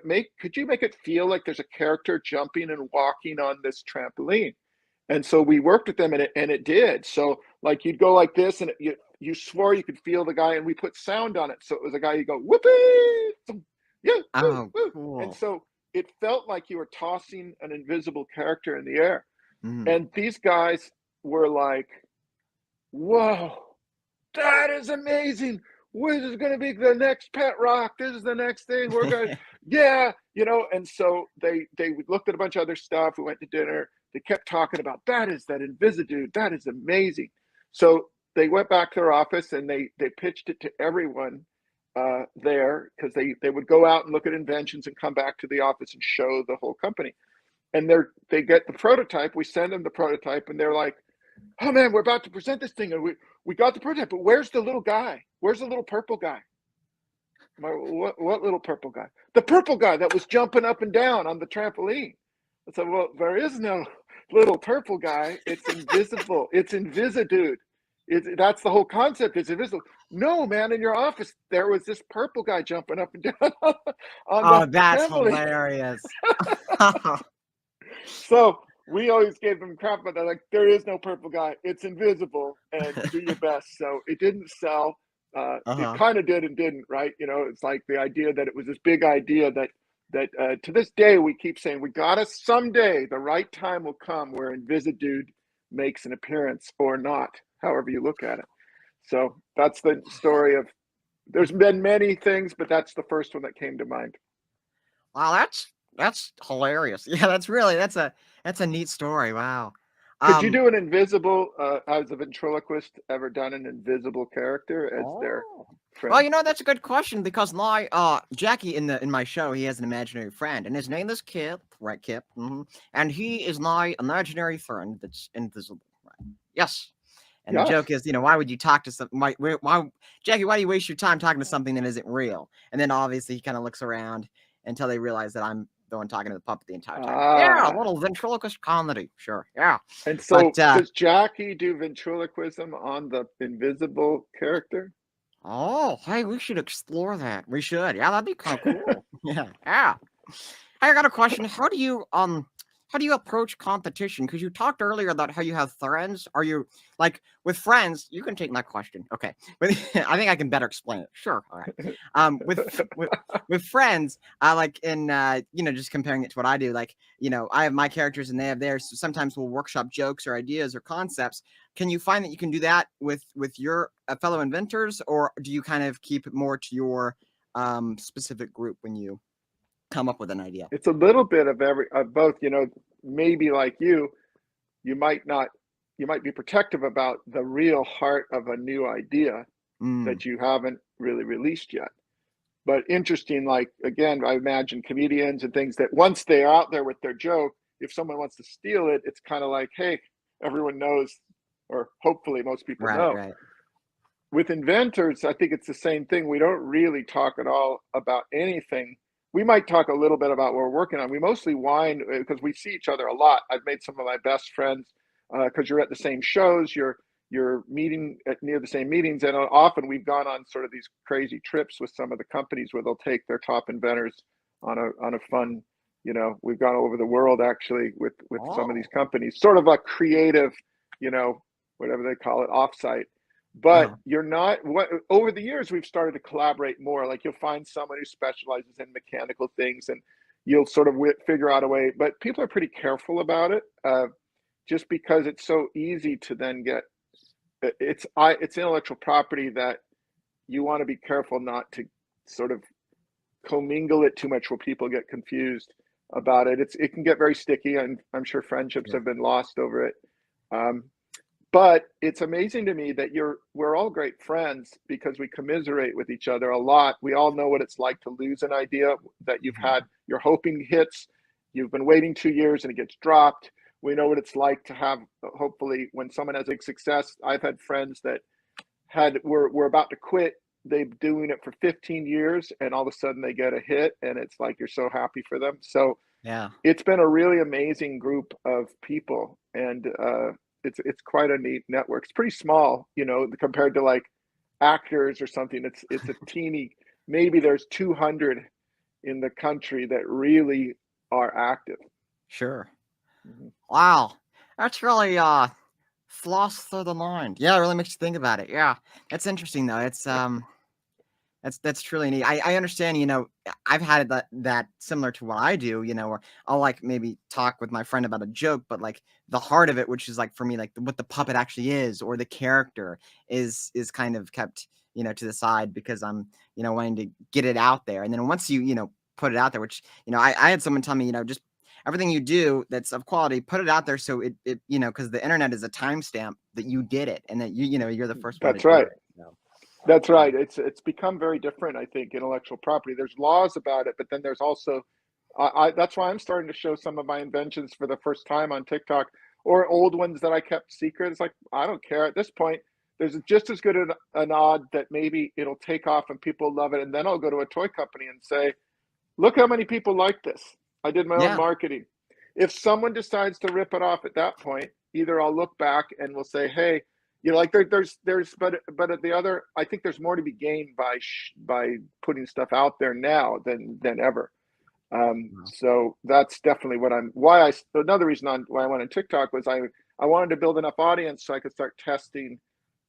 you make it feel like there's a character jumping and walking on this trampoline? And so we worked with them and it did. So like you'd go like this and you swore you could feel the guy and we put sound on it. So it was a guy, you go, whoopee, yeah, woo, Oh, woo. And cool. so it felt like you were tossing an invisible character in the air. Mhm. And these guys were like, whoa, that is amazing. This is going to be the next pet rock. This is the next thing. We're going to, yeah, you know. And so they looked at a bunch of other stuff. We went to dinner. They kept talking about that Invisidude. That is amazing. So they went back to their office and they pitched it to everyone there because they would go out and look at inventions and come back to the office and show the whole company. And they get the prototype. We send them the prototype, and they're like, "Oh man, we're about to present this thing, and we got the prototype, but where's the little guy? Where's the little purple guy?" What little purple guy? The purple guy that was jumping up and down on the trampoline. I said, well, there is no little purple guy. It's invisible. It's Invisidude. That's the whole concept. It's invisible. No, man, in your office there was this purple guy jumping up and down on Oh, the that's trampoline. hilarious. So we always gave them crap, but they're like, there is no purple guy. It's invisible, and do your best. So it didn't sell. It Uh-huh. kind of did and didn't, right? You know, it's like the idea that it was this big idea that to this day we keep saying we gotta someday the right time will come where Invisidude makes an appearance or not, however you look at it. So that's the story of. There's been many things, but that's the first one that came to mind. Wow, that's hilarious. Yeah, that's a neat story. Wow. Could you Um, do an invisible, as a ventriloquist, ever done an invisible character as their oh. Well, friend? you know, that's a good question because my Jackie in my show, he has an imaginary friend, and his name is Kip, right, Kip? And he is my imaginary friend that's invisible, right? Yes. And the Yes. joke is, you know, why would you talk to some why Jackie, why do you waste your time talking to something that isn't real? And then obviously he kind of looks around until they realize that I'm the one talking to the puppet the entire time. Yeah, a Ah, little ventriloquist comedy, sure. Yeah. and But so does Jackie do ventriloquism on the invisible character? oh, hey, we should explore that. We should. Yeah, that'd be kind of cool. Yeah. Yeah. Hey, I got a question. How do you approach competition? Because you talked earlier about how you have friends. Are you like with friends? You can take my question. Okay, but I think I can better explain it. Sure. All right. With friends, I like in you know, just comparing it to what I do. Like, you know, I have my characters and they have theirs. So sometimes we'll workshop jokes or ideas or concepts. Can you find that you can do that with your fellow inventors, or do you kind of keep it more to your specific group when you come up with an idea? It's a little bit of both. You know, maybe like you might not, you might be protective about the real heart of a new idea Mm, that you haven't really released yet. But interesting, like again, I imagine comedians and things that once they're out there with their joke, if someone wants to steal it, it's kind of like, hey, everyone knows, or hopefully most people right, know. right. With inventors, I think it's the same thing. We don't really talk at all about anything. We might talk a little bit about what we're working on. We mostly whine because we see each other a lot. I've made some of my best friends because you're at the same shows, you're meeting at near the same meetings, and often we've gone on sort of these crazy trips with some of the companies where they'll take their top inventors on a fun. You know, we've gone all over the world actually with some of these Oh, companies, sort of a creative, you know, whatever they call it, offsite. But uh-huh. you're not what over the years we've started to collaborate more. Like you'll find someone who specializes in mechanical things, and you'll sort of figure out a way. But people are pretty careful about it, just because it's so easy to then get it's intellectual property that you want to be careful not to sort of commingle it too much where people get confused about it. It can get very sticky, and I'm sure friendships Sure. have been lost over it. Um, but it's amazing to me that we're all great friends because we commiserate with each other a lot. We all know what it's like to lose an idea that Mhm. you're hoping hits, you've been waiting 2 years and it gets dropped. We know what it's like to have, hopefully, when someone has a success. I've had friends that were about to quit. They've been doing it for 15 years and all of a sudden they get a hit and it's like you're so happy for them. So Yeah. it's been a really amazing group of people, and it's quite a neat network. It's pretty small, compared to like actors or something. It's a teeny. Maybe there's 200 in the country that really are active. Sure. Mhm. Wow. That's really floss through the mind. Yeah, it really makes you think about it. Yeah. That's interesting though. It's that's truly neat. I understand, I've had that similar to what I do, where I'll like maybe talk with my friend about a joke, but like the heart of it, which is like for me, like what the puppet actually is or the character is kind of kept, to the side because I'm, wanting to get it out there. And then once you put it out there, which, I had someone tell me, just everything you do that's of quality, put it out there so it because the internet is a timestamp that you did it and that you're the first one to That's do right. it. So, That's right. It's become very different, I think, intellectual property. There's laws about it, but then there's also, that's why I'm starting to show some of my inventions for the first time on TikTok, or old ones that I kept secret. It's like, I don't care at this point. There's just as good an odd that maybe it'll take off and people love it, and then I'll go to a toy company and say, look how many people like this. I did my own yeah. marketing. If someone decides to rip it off at that point, either I'll look back and we'll say, hey, like but at the other, I think there's more to be gained by putting stuff out there now than ever. Wow. So that's definitely another reason why I went on TikTok was I wanted to build enough audience so I could start testing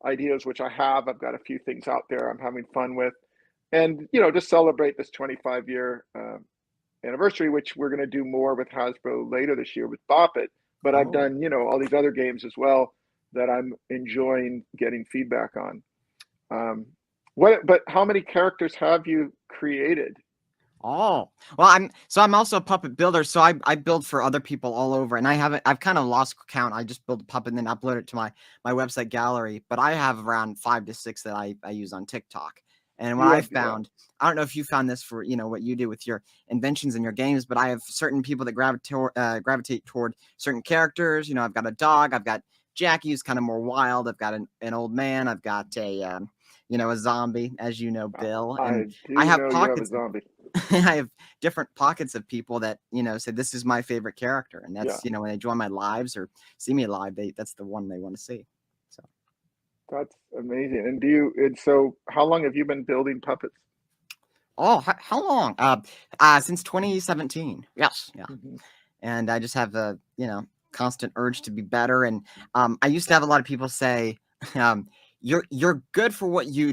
ideas, which I have. I've got a few things out there I'm having fun with, and just celebrate this 25-year anniversary, which we're going to do more with Hasbro later this year with Bop It. But I've Oh. done, all these other games as well that I'm enjoying getting feedback on. But how many characters have you created? Oh, well, I'm also a puppet builder, so I build for other people all over, and I've kind of lost count. I just build a puppet and then upload it to my website gallery, but I have around 5 to 6 that I use on TikTok. And what You I have, yeah. found, I don't know if you found this for what you do with your inventions and your games, but I have certain people that gravitate toward certain characters. I've got a dog, I've got Jackie, who's kind of more wild. I've got an old man, I've got a zombie, as you know, Bill, I and I do have know you have a pockets. zombie. I have different pockets of people that say this is my favorite character, and Yeah, that's when they join my lives or see me live, that's the one they want to see. So, that's amazing. And so how long have you been building puppets? oh, how long? Since 2017. Yes, yeah. Mhm. And I just have a constant urge to be better. And I used to have a lot of people say, um, "You're good for what you're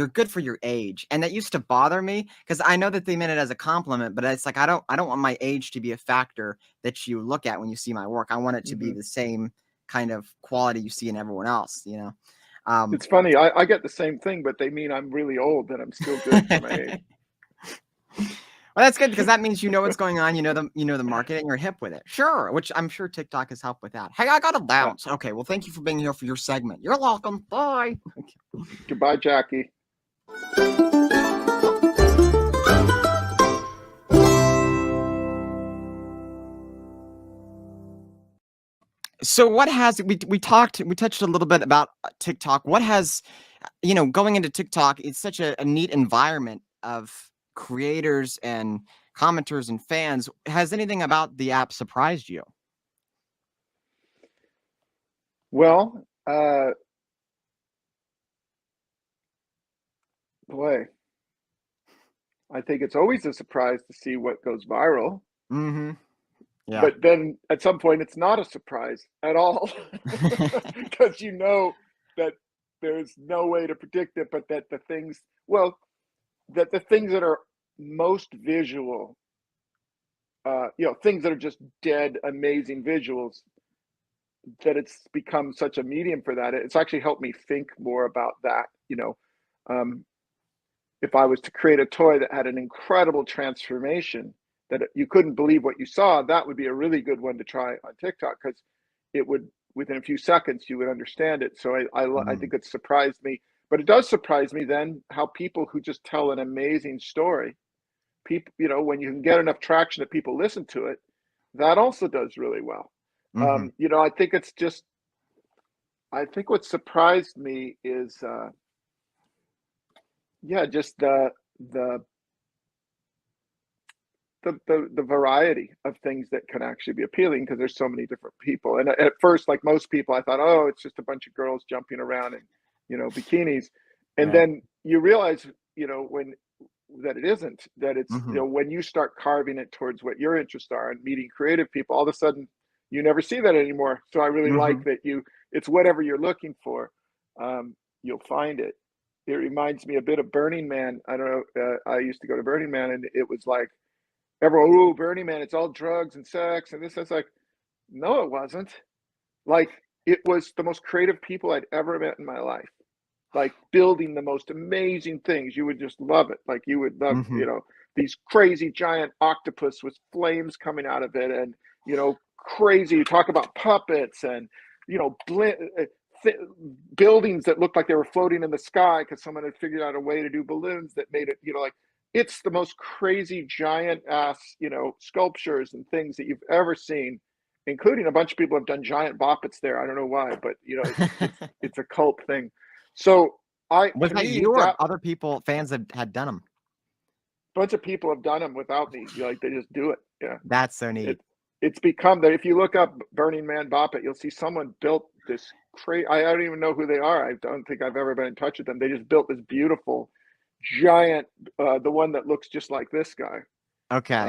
good for your age," and that used to bother me because I know that they meant it as a compliment, but it's like I don't want my age to be a factor that you look at when you see my work. I want it to be Mhm. the same kind of quality you see in everyone else. Um, It's funny. I get the same thing, but they mean I'm really old and I'm still good for my age. Well, that's good because that means you know what's going on. You know the market, and you're hip with it. Sure, which I'm sure TikTok has helped with that. Hey, I got to Uh, bounce. Okay, well, thank you for being here for your segment. You're welcome. Bye. Goodbye, Jackie. So, what has we touched a little bit about TikTok. What has going into TikTok? It's such a neat environment of creators and commenters and fans. Has anything about the app surprised you? Well, boy, I think it's always a surprise to see what goes viral. Mm-hmm. Yeah. But then at some point, it's not a surprise at all because you know that there's no way to predict it, but that the things that are most visual, things that are just dead amazing visuals, that it's become such a medium for that. It's actually helped me think more about that. Um, if I was to create a toy that had an incredible transformation that you couldn't believe what you saw, that would be a really good one to try on TikTok because it would, within a few seconds, you would understand it. So I Mm, think it surprised me, but it does surprise me then how people who just tell an amazing story, people, when you can get enough traction that people listen to it, that also does really well. mm-hmm. I think it's just, I think what surprised me is, yeah, just the the variety of things that can actually be appealing, because there's so many different people. And at first, like most people, I thought, oh, it's just a bunch of girls jumping around in, bikinis. And then you realize, that it isn't, that it's, when you start carving it towards what your interests are and meeting creative people, all of a sudden you never see that anymore. So I really like that it's whatever you're looking for, you'll find it. It reminds me a bit of Burning Man. I don't know. I used to go to Burning Man, and it was like everyone, oh, Burning Man, it's all drugs and sex and this. It's like, no, it wasn't. Like, it was the most creative people I'd ever met in my life. Like, building the most amazing things. You would just love it. Like, you would love, these crazy giant octopus with flames coming out of it, and crazy. You talk about puppets and buildings that looked like they were floating in the sky because someone had figured out a way to do balloons that made it, like, it's the most crazy giant ass, sculptures and things that you've ever seen, including a bunch of people have done giant Bop Its there. I don't know why, but it's a cult thing. So was that you or other people, fans had done them? A bunch of people have done them without me. Like, they just do it. Yeah. That's so neat. It's become that. If you look up Burning Man Bop It, you'll see someone built this crazy, I don't even know who they are. I don't think I've ever been in touch with them. They just built this beautiful giant, the one that looks just like this guy. Okay.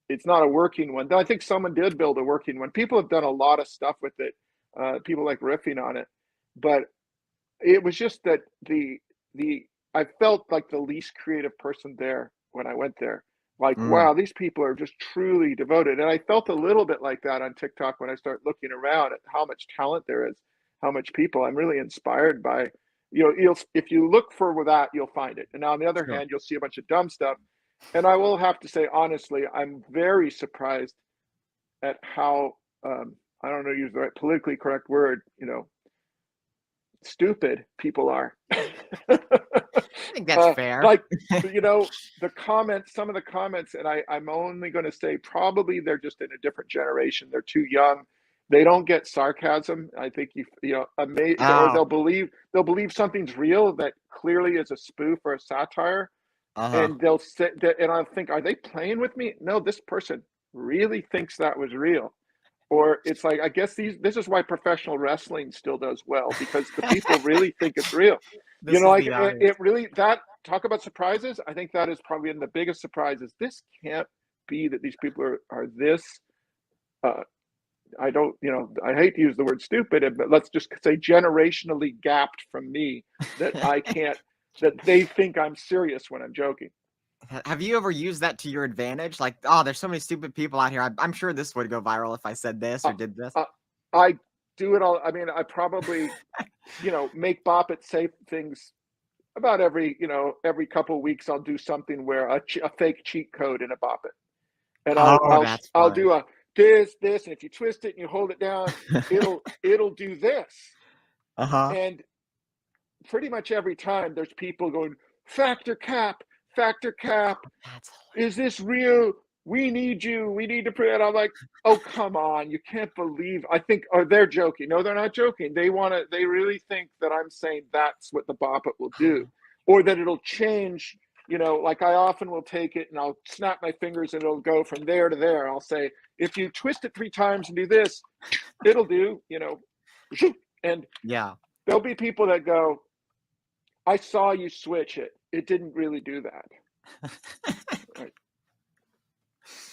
It's not a working one. I think someone did build a working one. People have done a lot of stuff with it. People like riffing on it, but it was just that I felt like the least creative person there when I went there. Like, wow, these people are just truly devoted. And I felt a little bit like that on TikTok when I start looking around at how much talent there is, how much people. I'm really inspired by, if you look for that, you'll find it. And on the other hand, you'll see a bunch of dumb stuff. And I will have to say, honestly, I'm very surprised at how, I don't know, use the right politically correct word, stupid people are. I think that's fair. Like, the comments, some of the comments, and I'm only going to say probably they're just in a different generation. They're too young. They don't get sarcasm. I think or they'll believe something's real that clearly is a spoof or a satire, and they'll say that, and I'll think, are they playing with me? No, this person really thinks that was real. Or it's like, I guess this is why professional wrestling still does well, because the people really think it's real. It really, talk about surprises. I think that is probably one of the biggest surprises. This can't be that these people are this, I don't, I hate to use the word stupid, but let's just say generationally gapped from me, that I can't, that they think I'm serious when I'm joking. Have you ever used that to your advantage? Like, oh, there's so many stupid people out here. I'm sure this would go viral if I said this or did this. I do it all. I mean, I probably, make Bop It say things about every couple of weeks. I'll do something where a fake cheat code in a Bop It, and I'll do a this, and if you twist it and you hold it down, it'll do this. And pretty much every time there's people going, factor cap, is this real? We need you. We need to put it. I'm like, oh, come on. You can't believe. I think, they're joking. No, they're not joking. They really think that I'm saying that's what the Bop It will do, or that it'll change. Like, I often will take it and I'll snap my fingers and it'll go from there to there. I'll say, if you twist it 3 times and do this, it'll do, and there'll be people that go, I saw you switch it. It didn't really do that. Right.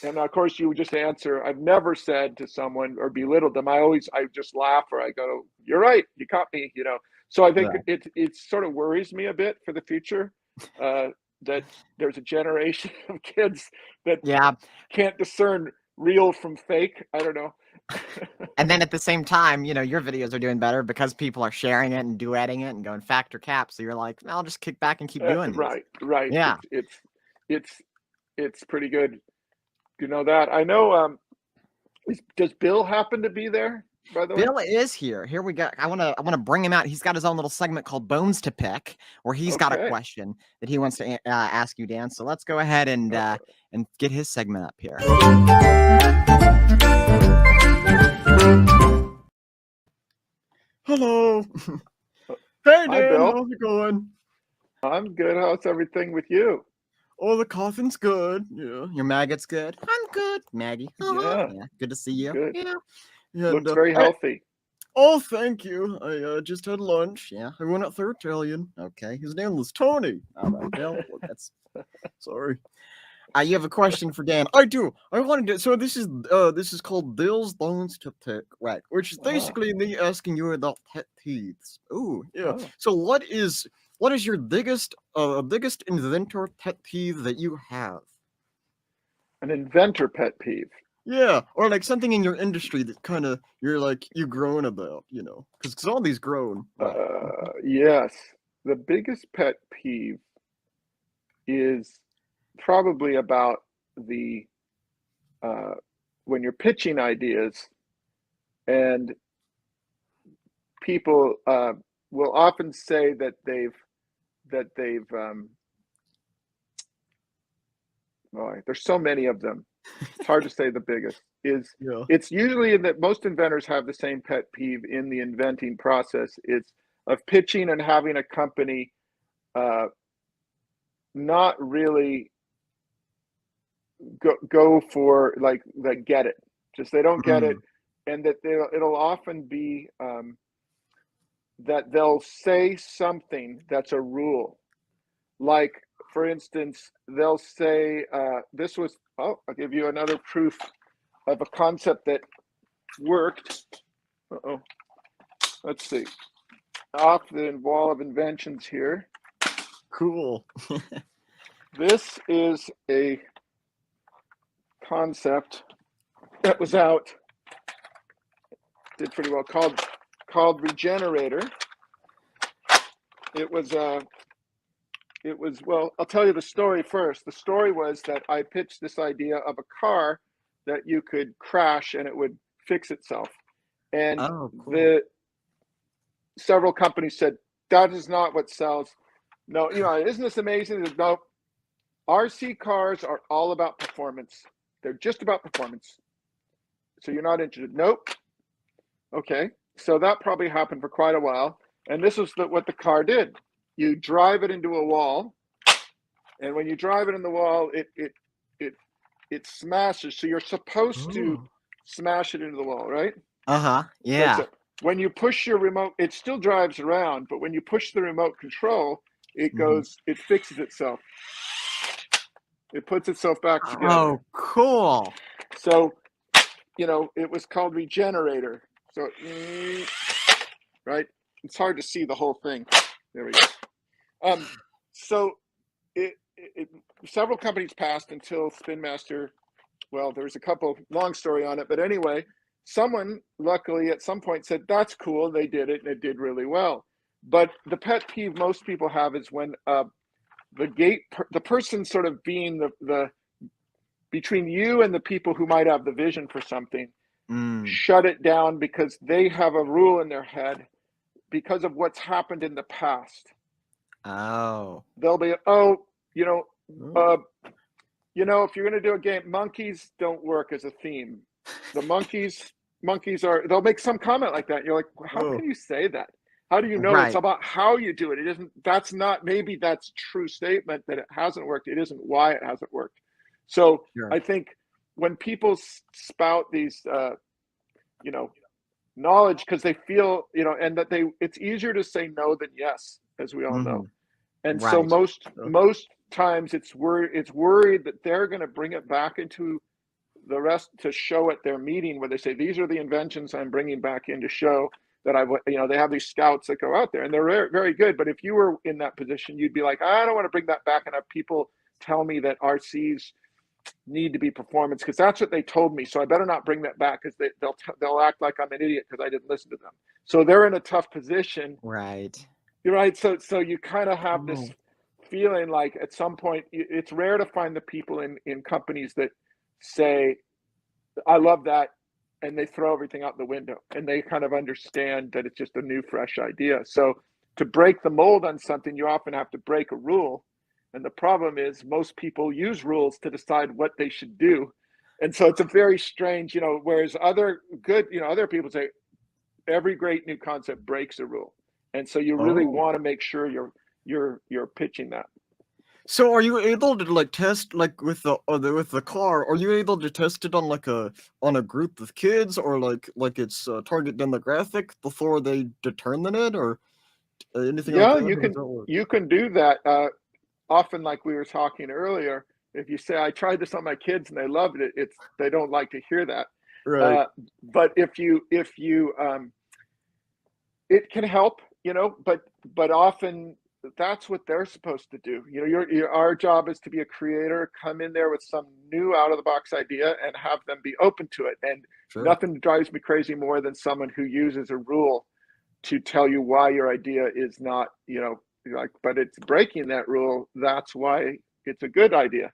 And of course, you just answer, I've never said to someone or belittled them. I just laugh, or I go, you're right, you caught me, So I think it sort of worries me a bit for the future, that there's a generation of kids that can't discern real from fake. I don't know. And then at the same time, your videos are doing better because people are sharing it and duetting it and going factor cap. So you're like, I'll just kick back and keep doing this. Right. Yeah. It's pretty good. You know that. I know. Does Bill happen to be there, by the way? Bill is here. Here we go. I want to bring him out. He's got his own little segment called Bones to Pick, where he's got a question that he wants to ask you, Dan. So let's go ahead and get his segment up here. Hello. Hey, Dan. Hi, Bill. How's it going? I'm good. How's everything with you? Oh, the coffin's good. Yeah. Your maggot's good. I'm good, Maggie. Yeah, Yeah. Good to see you. good. Yeah. And Looks very I, healthy. oh, thank you. I just had lunch. Yeah. I went out for Italian. Okay. His name was Tony. All right. Well, that's sorry. You have a question for Dan? I do. I wanted to. So this is called Bill's Bones to Pick, right? Which is Ah, basically me asking you about pet peeves. Ooh, yeah. oh. So what is your biggest inventor pet peeve that you have? An inventor pet peeve. Yeah, or like something in your industry that kind of you're like you grown about, you know, because all these grown, right? Yes. The biggest pet peeve is probably about the when you're pitching ideas, and people will often say that they've boy, there's so many of them. It's hard to say the biggest is. Yeah. It's usually that most inventors have the same pet peeve in the inventing process. It's of pitching and having a company not really go for like get it. Just they don't get it, Mm. and that it'll often be that they'll say something that's a rule. Like, for instance, they'll say, this was, oh, I'll give you another proof of a concept that worked. Uh-oh. Let's see. Off the wall of inventions here. Cool. This is a concept that was out, did pretty well, called Regenerator. It was well, I'll tell you the story first. The story was that I pitched this idea of a car that you could crash and it would fix itself. And Oh, cool. the several companies said, that is not what sells. No, isn't this amazing? No, RC cars are all about performance. They're just about performance. So you're not interested. Nope. Okay. So that probably happened for quite a while. And this was what the car did. You drive it into a wall, and when you drive it in the wall, it smashes. So you're supposed to smash it into the wall, right? Yeah. So when you push your remote, it still drives around, but when you push the remote control, it goes, it fixes itself. It puts itself back together. Oh, cool. So, it was called Regenerator. So, right? It's hard to see the whole thing. There we go. So several companies passed until Spin Master. Well, there was a couple, long story on it, but anyway, someone luckily at some point said, that's cool. They did it and it did really well. But the pet peeve most people have is when the person sort of being the between you and the people who might have the vision for something, shut it down because they have a rule in their head because of what's happened in the past. Oh. They'll be, if you're going to do a game, monkeys don't work as a theme. The monkeys they'll make some comment like that. You're like, how can you say that? How do you know? It's about how you do it. It isn't, that's not, maybe that's true statement that it hasn't worked. It isn't why it hasn't worked. So I think when people spout these, knowledge, because they feel, and that it's easier to say no than yes, as we all know. And so most times it's worried that they're going to bring it back into the rest to show at their meeting where they say, these are the inventions I'm bringing back in to show that they have these scouts that go out there and they're very, very good. But if you were in that position, you'd be like, I don't want to bring that back and have people tell me that RCs need to be performance because that's what they told me. So I better not bring that back because they'll act like I'm an idiot because I didn't listen to them. So they're in a tough position. Right. You're right. So you kind of have this feeling like at some point, it's rare to find the people in companies that say, I love that. And they throw everything out the window and they kind of understand that it's just a new, fresh idea. So to break the mold on something, you often have to break a rule. And the problem is most people use rules to decide what they should do. And so it's a very strange, whereas other people say every great new concept breaks a rule. And so you really want to make sure you're pitching that. So are you able to like test like with the car? Are you able to test it on like on a group of kids or like its target demographic before they determine it or anything like Yeah, that? How does that work? you can do that. Often, like we were talking earlier, if you say I tried this on my kids and they loved it, it's they don't like to hear that. Right. Uh, but if you it can help, but often that's what they're supposed to do. Our job is to be a creator, come in there with some new out of the box idea and have them be open to it. And Sure. nothing drives me crazy more than someone who uses a rule to tell you why your idea is not, like, but it's breaking that rule. That's why it's a good idea.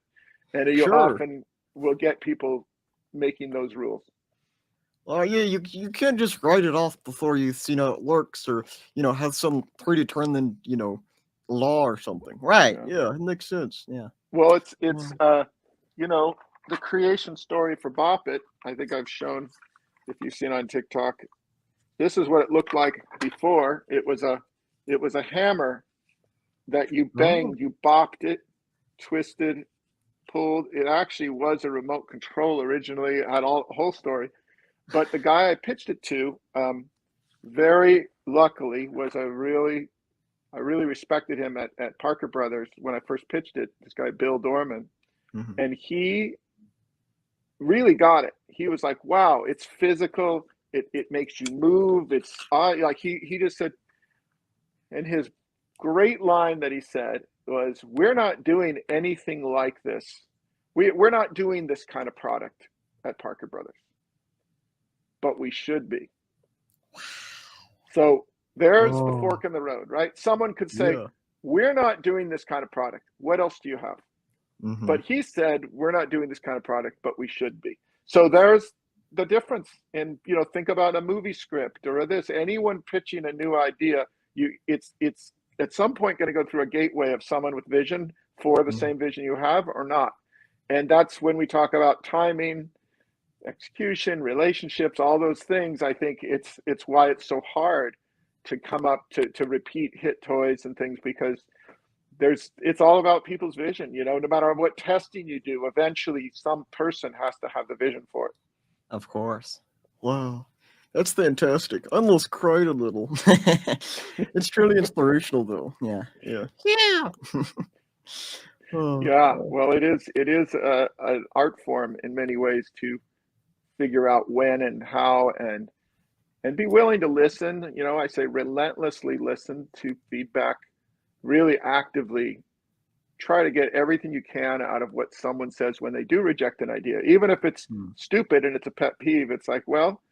And you Sure. often will get people making those rules. Oh yeah, you can't just write it off before you see it works or have some predetermined law or something. Right? Yeah. Yeah, it makes sense. Yeah. Well, it's Well, you know, the creation story for Bop It, I think I've shown if you've seen on TikTok. This is what it looked like before. It was a hammer that you oh, banged, you bopped it, twisted, pulled. It actually was a remote control originally. It had a whole story. But the guy I pitched it to, very luckily, I really respected him at Parker Brothers when I first pitched it. This guy Bill Dorman, mhm. and he really got it. He was like, "Wow, it's physical. It makes you move. It's like he just said." And his great line that he said was, "We're not doing anything like this. We're not doing this kind of product at Parker Brothers, but we should be." So there's the Oh, fork in the road, right? Someone could say, yeah. "We're not doing this kind of product. What else do you have?" Mhm. But he said, "We're not doing this kind of product, but we should be." So there's the difference. And think about a movie script or this. Anyone pitching a new idea, it's at some point going to go through a gateway of someone with vision for the Mhm. same vision you have or not. And that's when we talk about timing, execution, relationships, all those things. I think it's why it's so hard to come up to repeat hit toys and things, because it's all about people's vision. No matter what testing you do, eventually some person has to have the vision for it. Of course. Wow. That's fantastic. I almost cried a little. It's truly inspirational though. Yeah. Yeah. Yeah. Oh, Yeah, well, it is an art form in many ways to figure out when and how, and be willing to listen. I say relentlessly listen to feedback, really actively try to get everything you can out of what someone says when they do reject an idea, even if it's hmm, stupid and it's a pet peeve. It's like, well,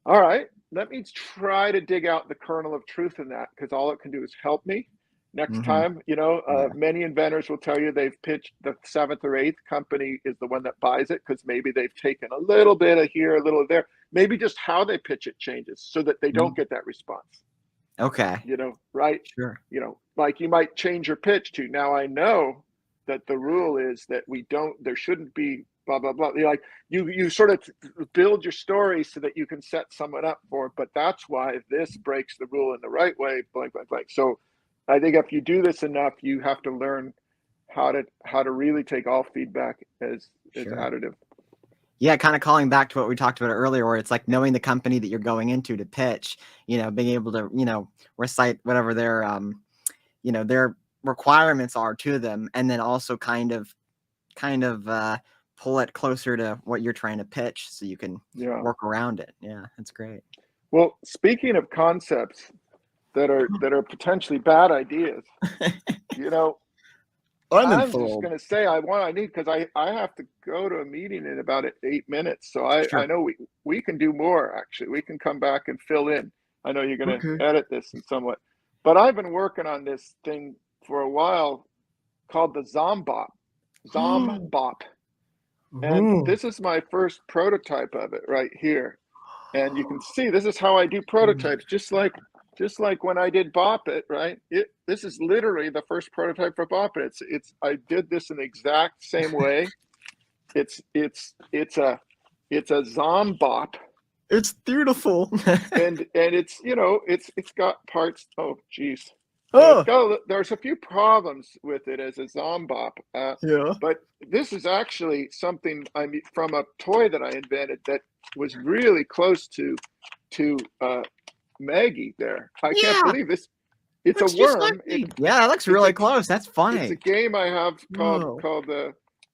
all right, let me try to dig out the kernel of truth in that, because all it can do is help me. Next mhm. time, Yeah. many inventors will tell you they've pitched the seventh or eighth company is the one that buys it, because maybe they've taken a little bit of here, a little of there. Maybe just how they pitch it changes so that they don't Mm. get that response. Okay. Right? Sure. Like you might change your pitch to, now I know that the rule is that there shouldn't be blah, blah, blah. Like you sort of build your story so that you can set someone up for it. But that's why this breaks the rule in the right way, blank, blank, blank. So I think if you do this enough, you have to learn how to really take all feedback as Sure. additive. Yeah, kind of calling back to what we talked about earlier, where it's like knowing the company that you're going into to pitch, being able to, recite whatever their requirements are to them, and then also kind of pull it closer to what you're trying to pitch so you can Yeah. work around it. Yeah, that's great. Well, speaking of concepts that are potentially bad ideas, you know, I'm I'm just enthralled. going to say I need, because I have to go to a meeting in about 8 minutes. So I Sure. know we can do more, actually. We can come back and fill in. I know you're going to Okay. edit this in somewhat, but I've been working on this thing for a while called the Zombop. Zombop. And Ooh. this is my first prototype of it right here. And you can see this is how I do prototypes, just like when I did Bop It, right? This is literally the first prototype for Bop It. I did this in the exact same way. It's a Zombop, It's beautiful. and it's got parts. Oh geez, Oh, There's a few problems with it as a Zombop, yeah. but this is actually something from a toy that I invented that was really close to Maggie there. I can't Yeah. believe this. It's a Looks just like worm. me. Yeah, that looks It's really a close. That's it's funny. a game I have called Oh.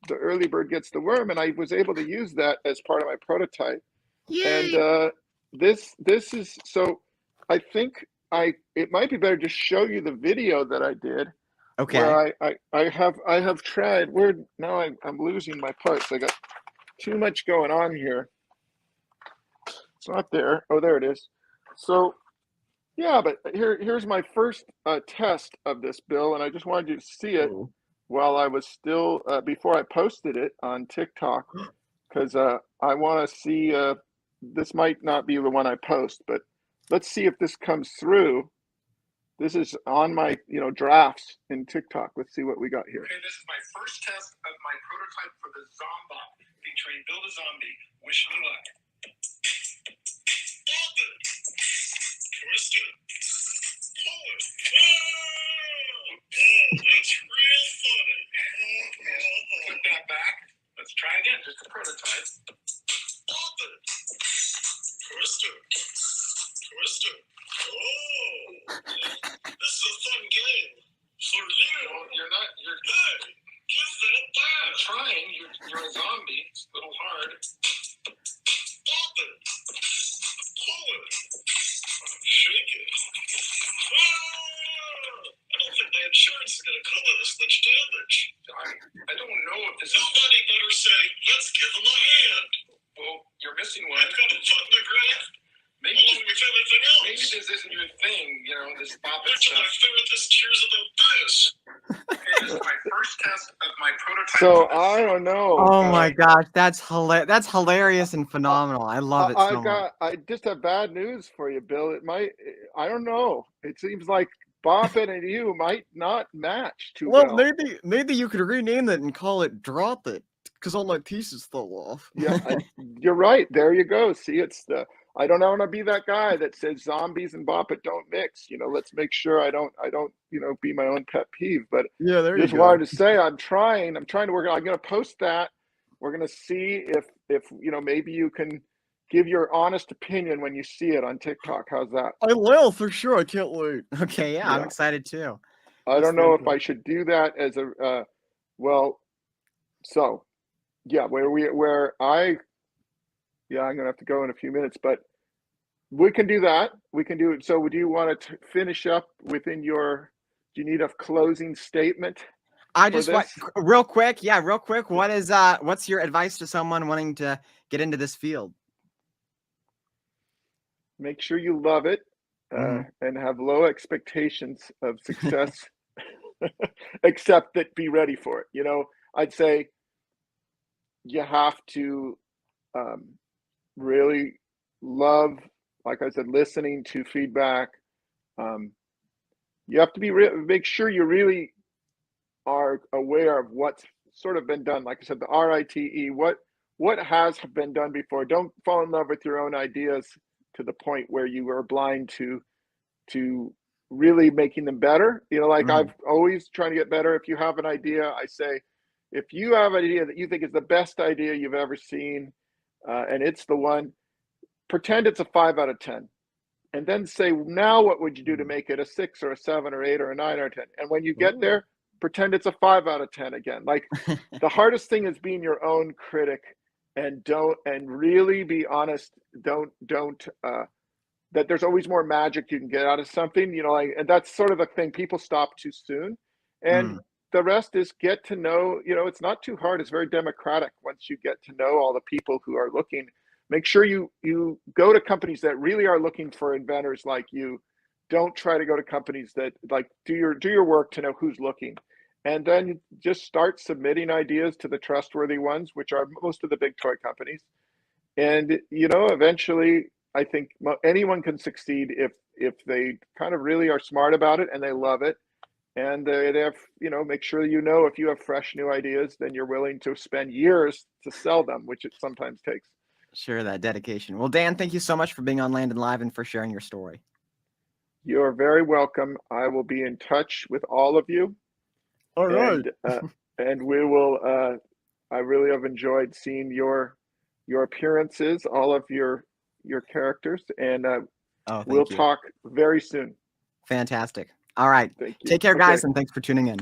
the early bird gets the worm, and I was able to use that as part of my prototype. And Yay. this is so. I think it might be better to show you the video that I did Okay. where I have tried. Where now I'm losing my parts. I got too much going on here. It's not there. Oh, there it is. So yeah, but here's my first test of this, Bill, and I just wanted you to see it Oh. while I was still before I posted it on TikTok, because I want to see. This might not be the one I post, but let's see if this comes through. This is on my drafts in TikTok. Let's see what we got here. Okay, this is my first test of my prototype for the Zombop featuring Build a Zombie. Wish me luck. Bop it. Twist it. Pull it. Oh, that's real funny. Put that back. Let's try again. Just a prototype. Bop it. Twist it. Twist it. Oh, this is a fun game. For you, you're good. Give that back. I'm trying. You're a zombie. It's a little hard. Bop it. Pull it. Shake it. I don't think my insurance is going to cover this much damage. I don't know if this Nobody better say, let's give him a hand. Well, you're missing one. I've got a foot in the grave. Maybe with everything else. Maybe this isn't your thing, this Bop It stuff. My therapist hears about this. Okay, this is my first test of my prototype. So I don't know. Oh my gosh, that's hilarious and phenomenal. I love it so much. I just have bad news for you, Bill. I don't know. It seems like Bop It and you might not match too well. Well, maybe you could rename it and call it Drop It, because all my pieces fell off. Yeah, you're right. There you go. See, I don't want to be that guy that says zombies and Bop It don't mix. Let's make sure I don't be my own pet peeve. But Yeah, there you just go. wanted to say I'm trying to work. I'm going to post that. We're going to see if maybe you can give your honest opinion when you see it on TikTok. How's that? I will for sure. I can't wait. Okay, yeah, I'm Yeah. excited too. I don't know if I should do that as a so yeah, I'm gonna have to go in a few minutes, but we can do that. We can do it. So do you want to finish up do you need a closing statement? I just want real quick. What's your advice to someone wanting to get into this field? Make sure you love it and have low expectations of success, except that be ready for it. I'd say you have to really love, like I said, listening to feedback. You have to make sure you really are aware of what's sort of been done. Like I said, the RITE, what has been done before. Don't fall in love with your own ideas to the point where you are blind to really making them better. I've always trying to get better. If you have an idea, I say, if you have an idea that you think is the best idea you've ever seen, and it's the one, pretend it's a 5 out of 10. And then say, now what would you do to make it a 6 or a 7 or 8 or a 9 or a 10? And when you get there, pretend it's a 5 out of 10 again. Like the hardest thing is being your own critic, and really be honest. Don't that there's always more magic you can get out of something, and that's sort of the thing. People stop too soon. And the rest is get to know, it's not too hard. It's very democratic once you get to know all the people who are looking. Make sure you go to companies that really are looking for inventors like you. Don't try to go to companies that do your work to know who's looking. And then just start submitting ideas to the trustworthy ones, which are most of the big toy companies. And, eventually I think anyone can succeed if they kind of really are smart about it and they love it. And they have, make sure if you have fresh new ideas, then you're willing to spend years to sell them, which it sometimes takes. Sure, that dedication. Well, Dan, thank you so much for being on Landon Live and for sharing your story. You're very welcome. I will be in touch with all of you. All right. And we will, I really have enjoyed seeing your appearances, all of your characters, and Oh, we'll thank you. talk very soon. Fantastic. All right. Thank you. Take care, guys, Okay. and thanks for tuning in.